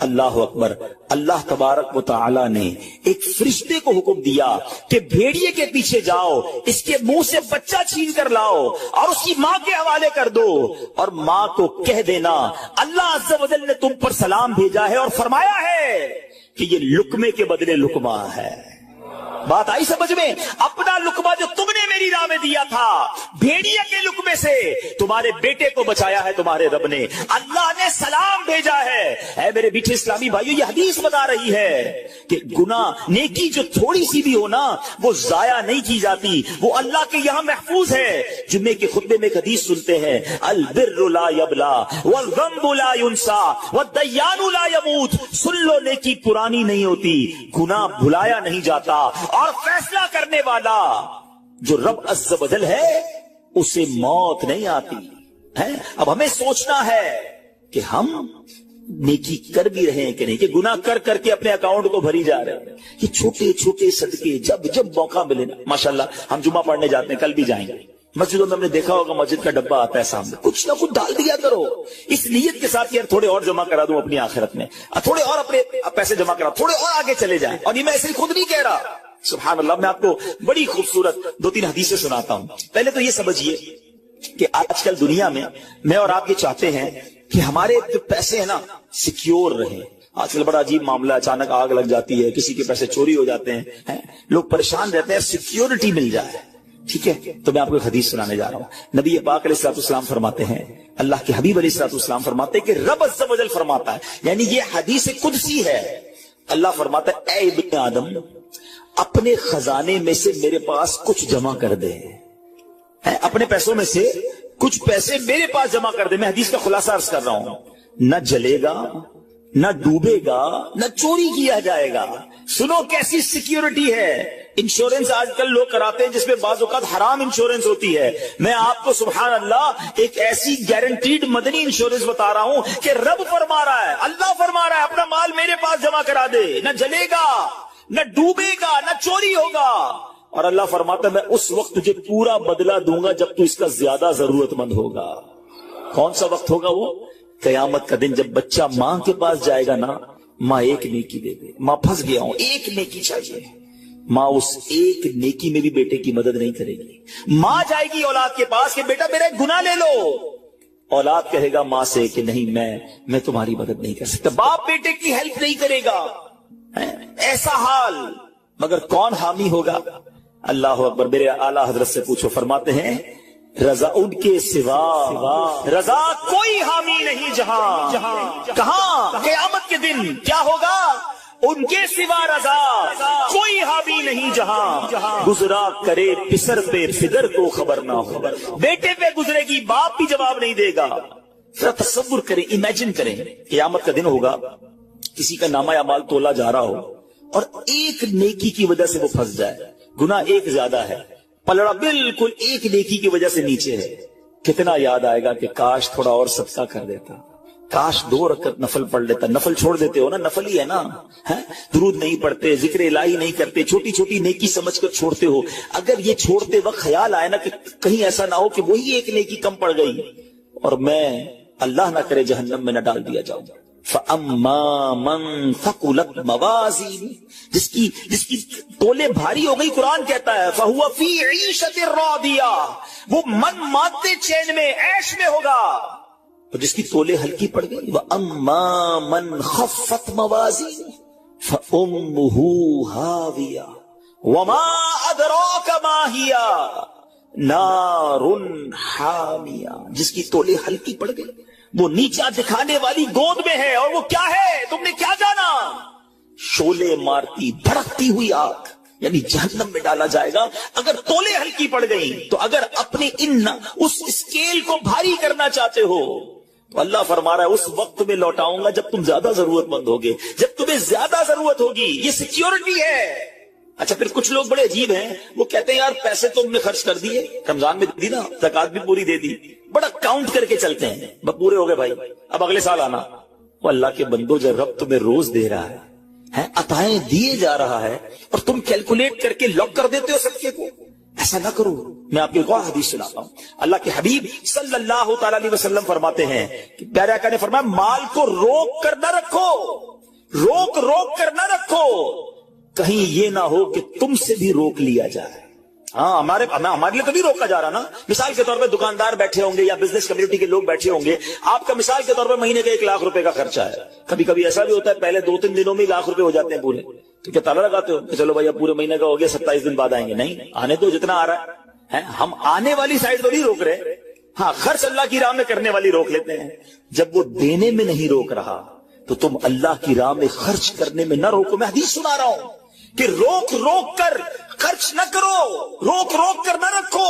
اللہ اکبر. اللہ تبارک و تعالی نے ایک فرشتے کو حکم دیا کہ بھیڑیے کے پیچھے جاؤ, اس کے منہ سے بچہ چھین کر لاؤ اور اس کی ماں کے حوالے کر دو, اور ماں کو کہہ دینا اللہ عز و جل نے تم پر سلام بھیجا ہے اور فرمایا ہے کہ یہ لقمے کے بدلے لقمہ ہے. بات آئی سمجھ میں؟ اپنا لقمہ جو تم نے میری راہ میں دیا تھا, بھیڑیے کے لقمے سے تمہارے بیٹے کو بچایا ہے تمہارے رب نے. اللہ نے سلام بھیجا ہے. اے میرے میٹھے اسلامی بھائیو, یہ حدیث بتا رہی ہے کہ گناہ نیکی جو تھوڑی سی بھی ہو نا, وہ ضائع نہیں کی جاتی, وہ اللہ کے یہاں محفوظ ہے. جمعے کے خطبے میں ایک حدیث سنتے ہیں, البر لا یبلا والذنب لا ینسا والدیان لا یموت. سن لو, نیکی پرانی نہیں ہوتی, گناہ بھلایا نہیں جاتا, اور فیصلہ کرنے والا جو رب عز و جل ہے اسے موت نہیں آتی ہے. اب ہمیں سوچنا ہے کہ ہم نیکی کر بھی رہے ہیں کہ نہیں, کہ گناہ کر کر کے اپنے اکاؤنٹ کو بھری جا رہے ہیں. یہ چھوٹے چھوٹے صدقے جب جب موقع ملے نا, ماشاءاللہ ہم جمعہ پڑھنے جاتے ہیں, کل بھی جائیں گے, مسجدوں میں ہم نے دیکھا ہوگا مسجد کا ڈبہ آتا ہے سامنے, کچھ نہ کچھ ڈال دیا کرو اس نیت کے ساتھ یار تھوڑے اور جمع کرا دوں اپنی آخرت میں, تھوڑے اور اپنے پیسے جمع کرا, تھوڑے اور آگے چلے جائیں. اور یہ میں ایسے خود نہیں کہہ رہا, سبحان اللہ. میں آپ کو بڑی خوبصورت 2-3 حدیثیں سناتا ہوں. پہلے تو یہ سمجھیے کہ آج کل دنیا میں اور آپ یہ چاہتے ہیں کہ ہمارے جو پیسے ہیں نا سیکیور رہیں. آج کل بڑا عجیب معاملہ, اچانک آگ لگ جاتی ہے, کسی کے پیسے چوری ہو جاتے ہیں, لوگ پریشان رہتے ہیں, سیکیورٹی مل جائے. ٹھیک ہے, تو میں آپ کو ایک حدیث سنانے جا رہا ہوں. نبی پاک علیہ الصلوۃ والسلام فرماتے ہیں, اللہ کے حبیب علیہ الصلوۃ والسلام فرماتے ہیں کہ رب عز و جل فرماتا ہے, یعنی یہ حدیث قدسی ہے. اللہ فرماتا ہے, اے ابن آدم, اپنے خزانے میں سے میرے پاس کچھ جمع کر دے, اپنے پیسوں میں سے کچھ پیسے میرے پاس جمع کر دے. میں حدیث کا خلاصہ عرض کر رہا ہوں. نہ جلے گا, نہ ڈوبے گا, نہ چوری کیا جائے گا. سنو کیسی سیکیورٹی ہے. انشورنس آج کل لوگ کراتے ہیں جس میں بعض اوقات حرام انشورنس ہوتی ہے. میں آپ کو سبحان اللہ ایک ایسی گارنٹیڈ مدنی انشورنس بتا رہا ہوں کہ رب فرما رہا ہے, اللہ فرما رہا ہے, اپنا مال میرے پاس جمع کرا دے, نہ جلے گا, نہ ڈوبے گا, نہ چوری ہوگا. اور اللہ فرماتا ہے میں اس وقت تجھے پورا بدلہ دوں گا جب تو اس کا زیادہ ضرورت مند ہوگا. کون سا وقت ہوگا وہ؟ قیامت کا دن, جب بچہ ماں کے پاس جائے گا نا, ماں ایک نیکی دے دے, ماں پھنس گیا ہوں, ایک نیکی چاہیے. ماں اس ایک نیکی میں بھی بیٹے کی مدد نہیں کرے گی. ماں جائے گی اولاد کے پاس کہ بیٹا میرا گناہ لے لو, اولاد کہے گا ماں سے کہ نہیں میں تمہاری مدد نہیں کر سکتا. باپ بیٹے کی ہیلپ نہیں کرے گا. ایسا حال, مگر کون حامی ہوگا؟ اللہ اکبر. میرے اعلیٰ حضرت سے پوچھو, فرماتے ہیں رضا ان کے سوا رضا کوئی حامی نہیں جہاں. کہاں؟ قیامت کے دن کیا ہوگا؟ ان کے سوا رضا کوئی حامی نہیں جہاں. گزرا کرے پسر پہ پدر کو خبر نہ ہو, بیٹے پہ گزرے گی باپ بھی جواب نہیں دے گا. ذرا تصور کریں, امیجن کریں, قیامت کا دن ہوگا, کسی کا نامہ اعمال تولا جا رہا ہو اور ایک نیکی کی وجہ سے وہ پھنس جائے. گناہ ایک زیادہ ہے, پلڑا بالکل ایک نیکی کی وجہ سے نیچے ہے. کتنا یاد آئے گا کہ کاش تھوڑا اور صدقہ کر دیتا, کاش 2 رکعت نفل پڑھ لیتا. نفل چھوڑ دیتے ہو نا, نفل ہی ہے نا, درود نہیں پڑھتے, ذکر الہی نہیں کرتے, چھوٹی چھوٹی نیکی سمجھ کر چھوڑتے ہو. اگر یہ چھوڑتے وقت خیال آئے نا کہ کہیں ایسا نہ ہو کہ وہی ایک نیکی کم پڑ گئی اور میں اللہ نہ کرے جہنم میں نہ ڈال دیا جاؤں. فَأَمَّا مَنْ ثَقُلَتْ مَوَازِينُهُ, جس کی تولے بھاری ہو گئی, قرآن کہتا ہے فَهُوَ فِي عِيشَةٍ رَاضِيَةٍ, وہ من مانتے چین میں عیش میں ہوگا. اور جس کی تولے ہلکی پڑ گئی, وَأَمَّا مَنْ خَفَّتْ مَوَازِينُهُ فَأُمُّهُ هَاوِيَةٌ وَمَا أَدْرَاكَ مَا هِيَ نَارٌ حَامِيَةٌ. جس کی تولے ہلکی پڑ گئی, وہ نیچا دکھانے والی گود میں ہے, اور وہ کیا ہے تم نے کیا جانا؟ شولے مارتی بھڑکتی ہوئی آگ, یعنی جہنم میں ڈالا جائے گا اگر تولے ہلکی پڑ گئی. تو اگر اپنے اس اسکیل کو بھاری کرنا چاہتے ہو تو اللہ فرما رہا ہے اس وقت میں لوٹاؤں گا جب تم زیادہ ضرورت مند ہوگے, جب تمہیں زیادہ ضرورت ہوگی. یہ سیکیورٹی ہے. اچھا پھر کچھ لوگ بڑے عجیب ہیں, وہ کہتے ہیں یار پیسے تو ہم نے خرچ کر دیے, رمضان میں دی نا, زکات بھی پوری دے دی, بڑا کاؤنٹ کر کے چلتے ہیں, بس پورے ہو گئے بھائی, اب اگلے سال آنا. وہ اللہ کے بندو, جب رب تمہیں روز دے رہا ہے, عطائیں دیے جا رہا ہے, اور تم کیلکولیٹ کر کے لاک کر دیتے ہو صدقے کو. ایسا نہ کرو. میں آپ کو ایک اور حدیث سناتا ہوں. اللہ کے حبیب صلی اللہ تعالی علیہ وسلم فرماتے ہیں کہ پیارے آقا نے فرمایا مال کو روک کر نہ رکھو, روک کر نہ رکھو, کہیں یہ نہ ہو کہ تم سے بھی روک لیا جائے. ہاں ہمارے لیے تو نہیں روکا جا رہا نا. مثال کے طور پہ دکاندار بیٹھے ہوں گے یا بزنس کمیونٹی کے لوگ بیٹھے ہوں گے, آپ کا مثال کے طور پہ مہینے کا 1 لاکھ روپے کا خرچہ ہے. کبھی کبھی ایسا بھی ہوتا ہے پہلے 2-3 دنوں میں 1 لاکھ روپے ہو جاتے ہیں پورے. تو کیا تالا لگاتے ہو کہ چلو بھائی اب پورے مہینے کا ہو گیا 27 دن بعد آئیں گے؟ نہیں, آنے تو جتنا آ رہا ہے. ہم آنے والی سائڈ تو نہیں روک رہے, ہاں خرچ اللہ کی راہ میں کرنے والی روک لیتے ہیں. جب وہ دینے میں نہیں روک رہا تو تم اللہ کی راہ میں خرچ کرنے میں نہ روکو. میں حدیث سنا رہا ہوں کہ روک کر خرچ نہ کرو, روک کر نہ رکھو,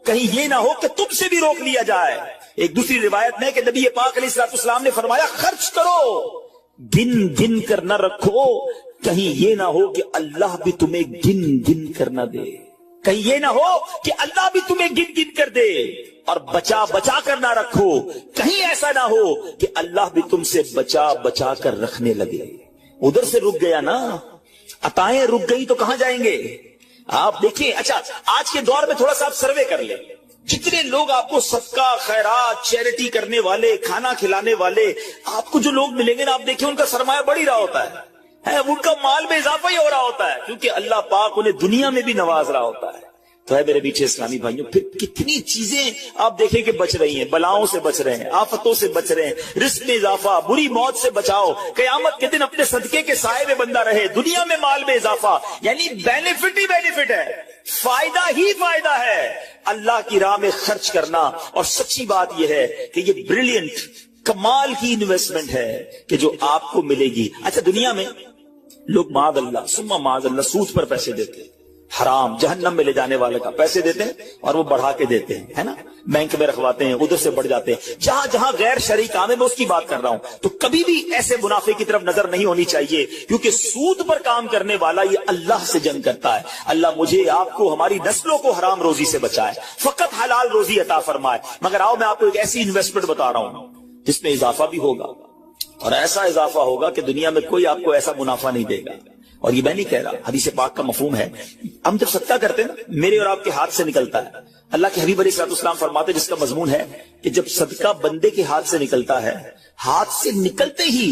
کہیں یہ نہ ہو کہ تم سے بھی روک لیا جائے. ایک دوسری روایت میں کہ نبی پاک علیہ السلام نے فرمایا خرچ کرو, گن کر نہ رکھو, کہیں یہ نہ ہو کہ اللہ بھی تمہیں گن کر نہ دے. کہیں یہ نہ ہو کہ اللہ بھی تمہیں گن کر دے. اور بچا کر نہ رکھو, کہیں ایسا نہ ہو کہ اللہ بھی تم سے بچا کر رکھنے لگے. ادھر سے رک گیا نا, عطائیں رک گئی تو کہاں جائیں گے آپ؟ دیکھیں اچھا آج کے دور میں تھوڑا سا آپ سروے کر لیں, جتنے لوگ آپ کو صدقہ خیرات چیریٹی کرنے والے کھانا کھلانے والے آپ کو جو لوگ ملیں گے نا, آپ دیکھیں ان کا سرمایہ بڑھ ہی رہا ہوتا ہے, ان کا مال میں اضافہ ہی ہو رہا ہوتا ہے, کیونکہ اللہ پاک انہیں دنیا میں بھی نواز رہا ہوتا ہے. تو ہے میرے پیچھے اسلامی بھائیوں, پھر کتنی چیزیں آپ دیکھیں کہ بچ رہی ہیں, بلاؤں سے بچ رہے ہیں, آفتوں سے بچ رہے ہیں, رزق میں اضافہ, بری موت سے بچاؤ, قیامت کے دن اپنے صدقے کے سائے میں بندہ رہے, دنیا میں مال میں اضافہ, یعنی بینیفٹ ہی بینیفٹ ہے, فائدہ ہی فائدہ ہے اللہ کی راہ میں خرچ کرنا. اور سچی بات یہ ہے کہ یہ بریلینٹ کمال کی انویسٹمنٹ ہے کہ جو آپ کو ملے گی. اچھا دنیا میں لوگ معاذ اللہ ثم معاذ اللہ سود پر پیسے دیتے ہیں, حرام جہنم میں لے جانے والے کا پیسے دیتے ہیں اور وہ بڑھا کے دیتے ہیں, ہے نا, بینک میں رکھواتے ہیں, ادھر سے بڑھ جاتے ہیں. جہاں غیر شرعی کام ہے میں اس کی بات کر رہا ہوں. تو کبھی بھی ایسے منافع کی طرف نظر نہیں ہونی چاہیے, کیونکہ سود پر کام کرنے والا یہ اللہ سے جنگ کرتا ہے. اللہ مجھے آپ کو ہماری نسلوں کو حرام روزی سے بچائے, فقط حلال روزی عطا فرمائے. مگر آؤ میں آپ کو ایک ایسی انویسٹمنٹ بتا رہا ہوں جس میں اضافہ بھی ہوگا, اور ایسا اضافہ ہوگا کہ دنیا میں کوئی آپ کو ایسا منافع نہیں دے گا. اور یہ میں نہیں کہہ رہا, حدیث پاک کا مفہوم ہے. ہم جب صدقہ کرتے ہیں نا, میرے اور آپ کے ہاتھ سے نکلتا ہے. اللہ کے حبیب علیہ السلام فرماتے جس کا مضمون ہے کہ جب صدقہ بندے کے ہاتھ سے نکلتا ہے, ہاتھ سے نکلتے ہی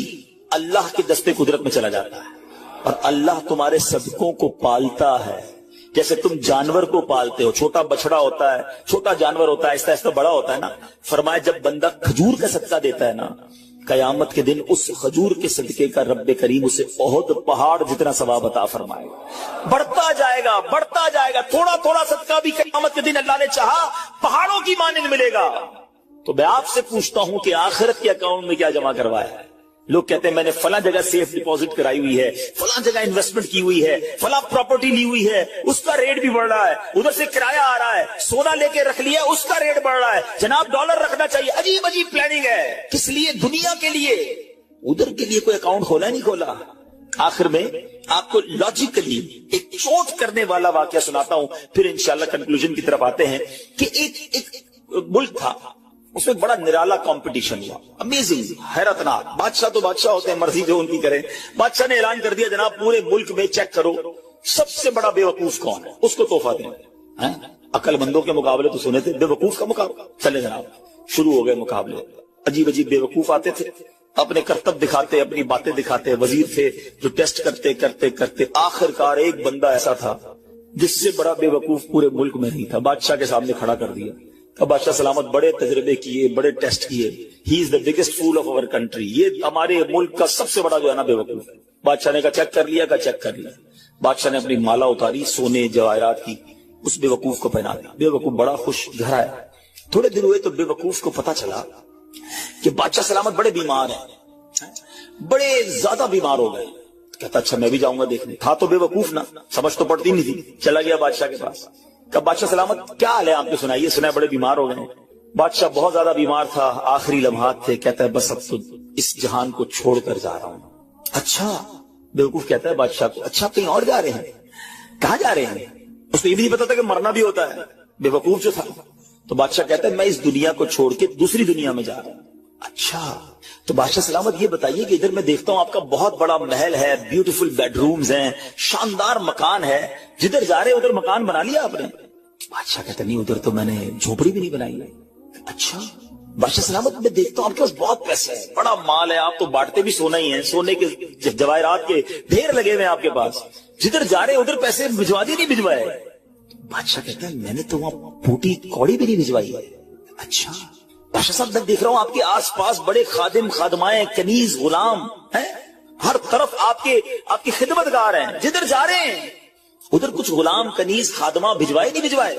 اللہ کے دستے قدرت میں چلا جاتا ہے, اور اللہ تمہارے صدقوں کو پالتا ہے جیسے تم جانور کو پالتے ہو. چھوٹا بچڑا ہوتا ہے, چھوٹا جانور ہوتا ہے, آہستہ آہستہ بڑا ہوتا ہے نا. فرمایا جب بندہ کھجور کا صدقہ دیتا ہے نا, قیامت کے دن اس کھجور کے صدقے کا رب کریم اسے احد پہاڑ جتنا ثواب عطا فرمائے گا. بڑھتا جائے گا, تھوڑا صدقہ بھی قیامت کے دن اللہ نے چاہا پہاڑوں کی مانند ملے گا. تو میں آپ سے پوچھتا ہوں کہ آخرت کے اکاؤنٹ میں کیا جمع کروایا ہے؟ لوگ کہتے ہیں میں نے فلاں جگہ سیف ڈپوزٹ کرائی ہوئی ہے, فلاں جگہ انویسٹمنٹ کی ہوئی ہے, فلاں پراپرٹی لی ہوئی ہے, اس کا ریٹ بھی بڑھ رہا ہے, ادھر سے کرایہ آ رہا ہے, سونا لے کے رکھ لیا اس کا ریٹ بڑھ رہا ہے, جناب ڈالر رکھنا چاہیے. عجیب پلاننگ ہے, کس لیے؟ دنیا کے لیے. ادھر کے لیے کوئی اکاؤنٹ کھولا نہیں کھولا. آخر میں آپ کو لاجیکلی ایک چوٹ کرنے والا واقعہ سناتا ہوں, پھر انشاءاللہ کنکلوژن کی طرف آتے ہیں. کہ ایک ملک تھا, اس میں بڑا نرالا کمپٹیشن ہوا, امیزنگ, حیرتناک. بادشاہ تو بادشاہ ہوتے ہیں, مرضی جو ان کی کریں. بادشاہ نے اعلان کر دیا جناب پورے ملک میں چیک کرو سب سے بڑا بے وقوف کون ہے, اس کو تحفہ دیں. عقل مندوں کے مقابلے تو سنے تھے, بے وقوف کا مقابلہ. چلے جناب شروع ہو گئے مقابلے. عجیب بے وقوف آتے تھے, اپنے کرتب دکھاتے, اپنی باتیں دکھاتے. وزیر تھے جو ٹیسٹ کرتے آخرکار ایک بندہ ایسا تھا جس سے بڑا بے وقوف پورے ملک میں نہیں تھا. بادشاہ کے سامنے کھڑا کر دیا. بادشاہ سلامت بڑے تجربے کیے, بڑے ٹیسٹ کیے. He is the biggest fool of over country, یہ ہمارے ملک کا سب سے بڑا جو ہے نا بے وقوف. بادشاہ نے کہا چیک کر لیا. بادشاہ نے اپنی مالا اتاری سونے جواہرات کی, اس بے وقوف کو پہنا دیا. بے وقوف بڑا خوش گھر آیا. تھوڑے دن ہوئے تو بے وقوف کو پتا چلا کہ بادشاہ سلامت بڑے بیمار ہیں, بڑے زیادہ بیمار ہو گئے. کہتا اچھا میں بھی جاؤں گا دیکھنے. تھا تو بے وقوف نا, سمجھ تو پڑتی نہیں تھی. چلا گیا بادشاہ کے پاس. کہ بادشاہ سلامت کیا حال ہے آپ کو, سنائیے. سنا بڑے بیمار ہو گئے. بادشاہ بہت زیادہ بیمار تھا, آخری لمحات تھے. کہتا ہے بس اب تو اس جہان کو چھوڑ کر جا رہا ہوں. اچھا, بیوقوف کہتا ہے بادشاہ کو اچھا کہیں اور جا رہے ہیں؟ کہاں جا رہے ہیں؟ اس کو یہ بھی نہیں پتا تھا کہ مرنا بھی ہوتا ہے, بیوقوف جو تھا. تو بادشاہ کہتا ہے میں اس دنیا کو چھوڑ کے دوسری دنیا میں جا رہا ہوں. اچھا, تو بادشاہ سلامت یہ بتائیے کہ ادھر میں دیکھتا ہوں آپ کا بہت بڑا محل ہے, بیوٹیفل بیڈ رومز ہیں, شاندار مکان ہے, جدھر جا رہے ادھر مکان بنا لیا آپ نے؟ بادشاہ کہتا نہیں ادھر تو میں نے جھوپڑی بھی نہیں بنائی ہے. اچھا بادشاہ سلامت میں دیکھتا ہوں آپ کے پاس بہت پیسے ہے, بڑا مال ہے, آپ تو بانٹتے بھی سونا ہی ہیں, سونے کے جواہرات کے ڈھیر لگے ہوئے ہیں آپ کے پاس, جدھر جا رہے ادھر پیسے بھجوا دی نہیں بھجوائے. بادشاہ کہتا ہے میں نے تو وہاں پھوٹی کوڑی بھی نہیں بھجوائی ہے. اچھا بادشاہ صاحب میں دیکھ رہا ہوں آپ کے آس پاس بڑے خادم خادمائیں کنیز غلام ہیں, ہر طرف آپ کی خدمت گار ہیں, جدھر جا رہے ہیں ادھر کچھ غلام کنیز خادمہ بھجوائے نہیں بھجوائے.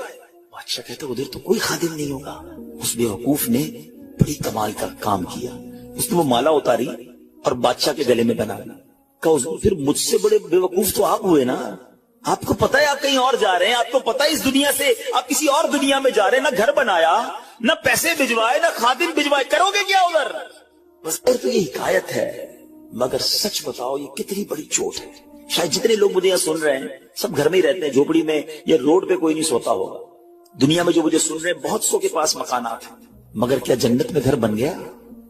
بادشاہ کہتا ادھر تو کوئی خادم نہیں ہوگا. اس بیوقوف نے بڑی کمال کا کام کیا, اس نے وہ مالا اتاری اور بادشاہ کے گلے میں بنا کہا پھر مجھ سے بڑے بیوقوف تو آپ ہوئے نا, آپ کو پتا ہے آپ کہیں اور جا رہے ہیں, آپ کو پتا ہے اس دنیا سے آپ کسی اور دنیا میں جا رہے ہیں, نہ گھر بنایا نہ پیسے بھجوائے نہ خادم بھجوائے, کرو گے کیا ادھر؟ بس تو یہ حکایت ہے, مگر سچ بتاؤ یہ کتنی بڑی چوٹ ہے. شاید جتنے لوگ مجھے یہاں سن رہے ہیں سب گھر میں ہی رہتے ہیں, جھوپڑی میں یا روڈ پہ کوئی نہیں سوتا ہوگا. دنیا میں جو مجھے سن رہے ہیں بہت سو کے پاس مکانات ہیں, مگر کیا جنت میں گھر بن گیا؟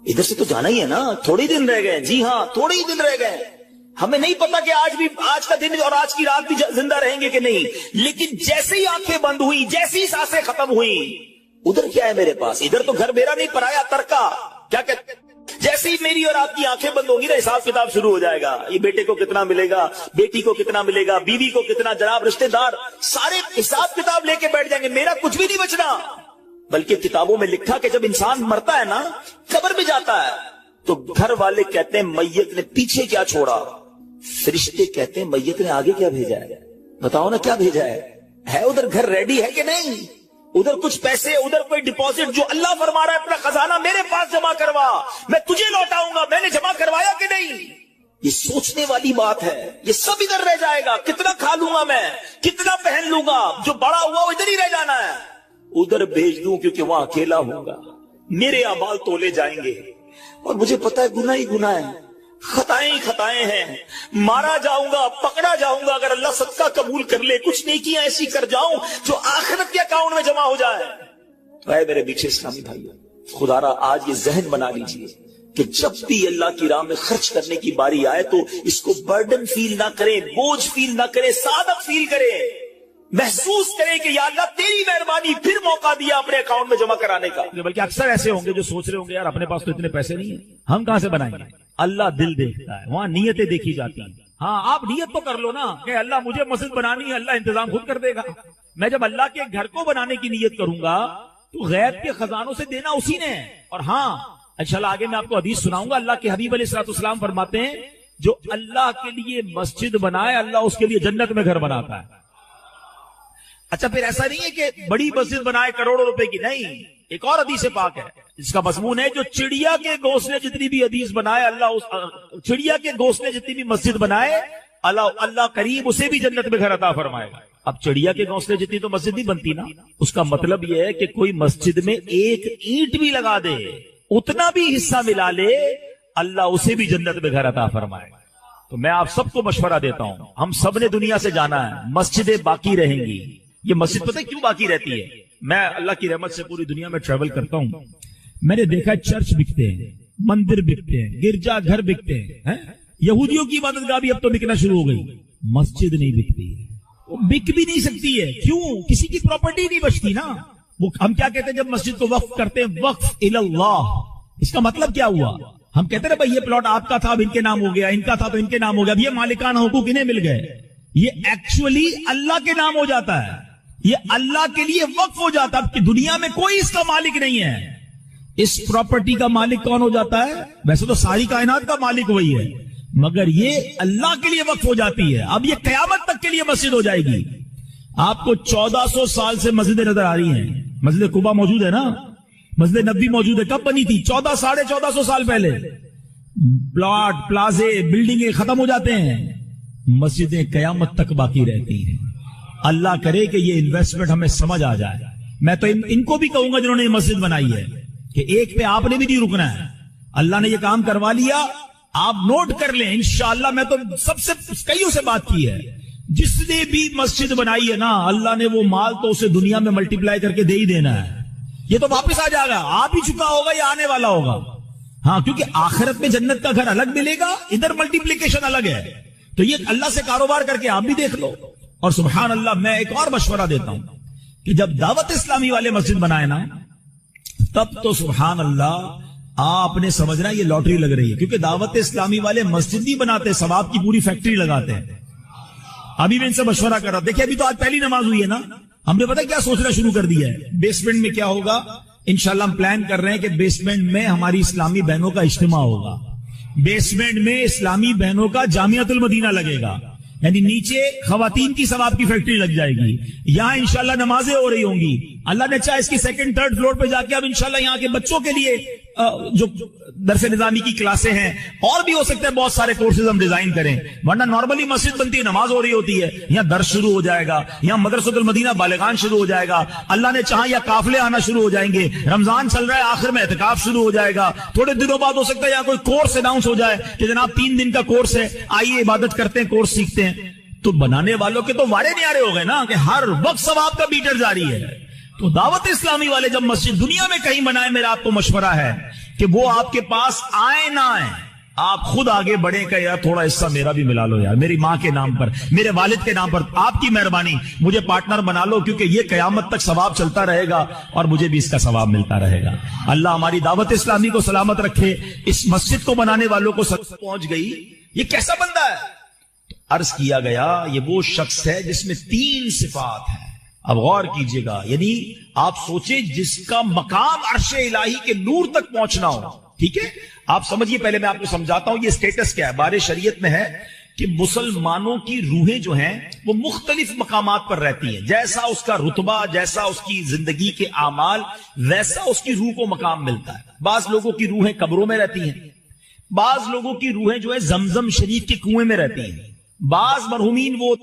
ادھر سے تو جانا ہی ہے نا, تھوڑے دن رہ گئے. جی ہاں تھوڑے ہی دن رہ گئے. ہمیں نہیں پتا کہ آج کا دن اور آج کی رات بھی زندہ رہیں گے کہ نہیں, لیکن جیسے ہی آنکھیں بند ہوئی, جیسی ہی سانسیں ختم ہوئی, ادھر کیا ہے میرے پاس؟ ادھر تو گھر میرا نہیں پرایا ترکا. کیا کہتے جیسے ہی میری اور آپ کی آنکھیں بند ہوں گی نا حساب کتاب شروع ہو جائے گا. یہ بیٹے کو کتنا ملے گا, بیٹی کو کتنا ملے گا, بیوی کو کتنا, جناب رشتہ دار سارے حساب کتاب لے کے بیٹھ جائیں گے. میرا کچھ بھی نہیں بچنا. بلکہ کتابوں میں لکھا کہ جب انسان مرتا ہے نا, قبر میں جاتا ہے, تو گھر والے کہتے ہیں میت نے پیچھے کیا چھوڑا, فرشتے کہتے ہیں میت نے آگے کیا بھیجا ہے. بتاؤ نا کیا بھیجا ہے ادھر گھر ریڈی ہے کہ نہیں, ادھر کچھ پیسے, ادھر کوئی ڈپوزٹ, جو اللہ فرما رہا ہے اپنا خزانہ میرے پاس جمع کروا, میں تجھے لوٹاؤں گا, میں نے جمع کروایا کہ نہیں. یہ سوچنے والی بات ہے. یہ سب ادھر رہ جائے گا, کتنا کھا لوں گا میں, کتنا پہن لوں گا, جو بڑا ہوا وہ ادھر ہی رہ جانا ہے. ادھر بھیج دوں کیونکہ وہاں اکیلا ہوں گا, میرے اعمال تولے جائیں گے, اور مجھے پتا ہے گناہ ہی گناہ ہے, خطائیں ہی خطائیں ہیں. مارا جاؤں گا, پکڑا جاؤں گا, اگر اللہ صدقہ قبول کر لے, کچھ نیکیاں ایسی کر جاؤں جو آخرت کے اکاؤنٹ میں جمع ہو جائے. تو اے میرے پیچھے اسلامی بھائی, خدا را آج یہ ذہن بنا لیجئے کہ جب بھی اللہ کی راہ میں خرچ کرنے کی باری آئے تو اس کو برڈن فیل نہ کریں, بوجھ فیل نہ کریں, صادق فیل کریں, محسوس کریں کہ یا اللہ تیری مہربانی, پھر موقع دیا اپنے اکاؤنٹ میں جمع کرانے کا. بلکہ اکثر ایسے ہوں گے جو سوچ رہے ہوں گے یار اپنے پاس تو اتنے پیسے نہیں ہیں, ہم کہاں سے بنائیں گے. اللہ دل دیکھتا ہے, وہاں نیتیں دیکھی جاتی ہیں. ہاں آپ نیت تو کر لو نا کہ اللہ مجھے مسجد بنانی ہے, اللہ انتظام خود کر دے گا. میں جب اللہ کے گھر کو بنانے کی نیت کروں گا تو غیب کے خزانوں سے دینا اسی نے ہے. اور ہاں انشاءاللہ آگے میں آپ کو حدیث سناؤں گا. اللہ کے حبیب علیہ الصلوۃ والسلام فرماتے ہیں جو اللہ کے لیے مسجد بنائے اللہ اس کے لیے جنت میں گھر بناتا ہے. اچھا پھر ایسا نہیں ہے کہ بڑی مسجد بنائے کروڑوں روپے کی, نہیں. ایک اور حدیث پاک ہے جس کا مضمون ہے جو چڑیا کے گھونسلے جتنی بھی حدیث بنائے اللہ چڑیا کے گھونسلے جتنی بھی مسجد بنائے اللہ کریم اسے بھی جنت میں گھر عطا فرمائے گا. اب چڑیا کے گھونسلے جتنی تو مسجد نہیں بنتی نا. اس کا مطلب یہ ہے کہ کوئی مسجد میں ایک اینٹ بھی لگا دے, اتنا بھی حصہ ملا لے, اللہ اسے بھی جنت میں گھر عطا فرمائے گا. تو میں آپ سب کو مشورہ دیتا ہوں, ہم سب نے دنیا سے جانا ہے, مسجدیں باقی رہیں گی. یہ مسجد پتہ کیوں باقی رہتی ہے؟ میں اللہ کی رحمت سے پوری دنیا میں ٹریول کرتا ہوں, میں نے دیکھا چرچ بکتے ہیں, مندر بکتے ہیں, گرجا گھر بکتے ہیں, یہودیوں کی عبادت گاہ بھی اب تو بکنا شروع ہو گئی, مسجد نہیں بکتی ہے, وہ بک بھی نہیں سکتی ہے. کیوں؟ کسی کی پراپرٹی نہیں بچتی نا. وہ ہم کیا کہتے ہیں جب مسجد کو وقف کرتے ہیں, وقف اللہ. اس کا مطلب کیا ہوا؟ ہم کہتے ہیں بھائی یہ پلاٹ آپ کا تھا اب ان کے نام ہو گیا, ان کا تھا تو ان کے نام ہو گیا, اب یہ مالکانہ حقوق انہیں مل گئے. یہ ایکچولی اللہ کے نام ہو جاتا ہے, یہ اللہ کے لیے وقف ہو جاتا ہے. اب کی دنیا میں کوئی اس کا مالک نہیں ہے. اس پراپرٹی کا مالک کون ہو جاتا ہے؟ ویسے تو ساری کائنات کا مالک وہی ہے, مگر یہ اللہ کے لیے وقف ہو جاتی ہے. اب یہ قیامت تک کے لیے مسجد ہو جائے گی. آپ کو 1400 سال سے مسجدیں نظر آ رہی ہیں. مسجد قباء موجود ہے نا, مسجد نبی موجود ہے. کب بنی تھی؟ 1400 سال پہلے. پلاٹ, پلازے, بلڈنگیں ختم ہو جاتے ہیں, مسجدیں قیامت تک باقی رہتی ہیں. اللہ کرے کہ یہ انویسٹمنٹ ہمیں سمجھ آ جائے. میں تو ان کو بھی کہوں گا جنہوں نے یہ مسجد بنائی ہے کہ ایک پہ آپ نے بھی نہیں رکنا ہے. اللہ نے یہ کام کروا لیا, آپ نوٹ کر لیں. انشاءاللہ میں تو سب سے کئیوں سے بات کی ہے, جس نے بھی مسجد بنائی ہے نا, اللہ نے وہ مال تو اسے دنیا میں ملٹی پلائی کر کے دے ہی دینا ہے. یہ تو واپس آ جائے گا, آ بھی چکا ہوگا یا آنے والا ہوگا. ہاں کیونکہ آخرت میں جنت کا گھر الگ ملے گا, ادھر ملٹیپلیکیشن الگ ہے. تو یہ اللہ سے کاروبار کر کے آپ بھی دیکھ لو. اور سبحان اللہ, میں ایک اور مشورہ دیتا ہوں کہ جب دعوت اسلامی والے مسجد بنائے نا تب تو سبحان اللہ آپ نے سمجھنا یہ لاٹری لگ رہی ہے، کیونکہ دعوت اسلامی والے مسجد نہیں بناتے، ثواب کی پوری فیکٹری لگاتے ہیں۔ ابھی میں ان سے مشورہ کر رہا، دیکھیں ابھی تو آج پہلی نماز ہوئی ہے نا، ہم نے پتا کیا سوچنا شروع کر دیا ہے، بیسمنٹ میں کیا ہوگا، انشاءاللہ ہم پلان کر رہے ہیں کہ بیسمنٹ میں ہماری اسلامی بہنوں کا اجتماع ہوگا، بیسمنٹ میں اسلامی بہنوں کا جامعۃ المدینہ لگے گا، یعنی نیچے خواتین کی ثواب کی فیکٹری لگ جائے گی، یہاں انشاءاللہ نمازیں ہو رہی ہوں گی، اللہ نے چاہا اس کی سیکنڈ تھرڈ فلور پہ جا کے اب انشاءاللہ یہاں کے بچوں کے لیے جو درس نظامی کی کلاسیں ہیں، اور بھی ہو سکتا ہے بہت سارے کورسز ہم ڈیزائن کریں، ورنہ نارملی مسجد بنتی ہے نماز ہو رہی ہوتی ہے، یہاں درس شروع ہو جائے گا، یہاں مدرسۃ المدینہ بالغان شروع ہو جائے گا، اللہ نے چاہا یا قافلے آنا شروع ہو جائیں گے، رمضان چل رہا ہے آخر میں اعتکاف شروع ہو جائے گا، تھوڑے دنوں بعد ہو سکتا ہے یہاں کوئی کورس اناؤنس ہو جائے کہ جناب 3 دن کا کورس ہے، آئیے عبادت کرتے ہیں، کورس سیکھتے ہیں۔ تو بنانے والوں کے تو وارے نیارے ہو گئے نا کہ ہر وقت ثواب کا میٹر جاری ہے۔ تو دعوت اسلامی والے جب مسجد دنیا میں کہیں بنائے، میرا آپ کو مشورہ ہے کہ وہ آپ کے پاس آئے نہ آئے، آپ خود آگے بڑھیں کہ یار تھوڑا حصہ میرا بھی ملا لو، یار میری ماں کے نام پر، میرے والد کے نام پر، آپ کی مہربانی مجھے پارٹنر بنا لو، کیونکہ یہ قیامت تک ثواب چلتا رہے گا اور مجھے بھی اس کا ثواب ملتا رہے گا۔ اللہ ہماری دعوت اسلامی کو سلامت رکھے۔ اس مسجد کو بنانے والوں کو سچ پہنچ گئی یہ کیسا بندہ ہے؟ عرض کیا گیا یہ وہ شخص ہے جس میں 3 صفات ہیں۔ اب غور کیجئے گا، یعنی آپ سوچیں جس کا مقام عرش الہی کے نور تک پہنچنا ہو، ٹھیک ہے؟ آپ سمجھیے، پہلے میں آپ کو سمجھاتا ہوں یہ سٹیٹس کیا ہے۔ بارے شریعت میں ہے کہ مسلمانوں کی روحیں جو ہیں وہ مختلف مقامات پر رہتی ہیں، جیسا اس کا رتبہ، جیسا اس کی زندگی کے اعمال، ویسا اس کی روح کو مقام ملتا ہے۔ بعض لوگوں کی روحیں قبروں میں رہتی ہیں، بعض لوگوں کی روحیں جو ہے زمزم شریف کے کنویں میں رہتی ہیں، بعض مرحومین وہ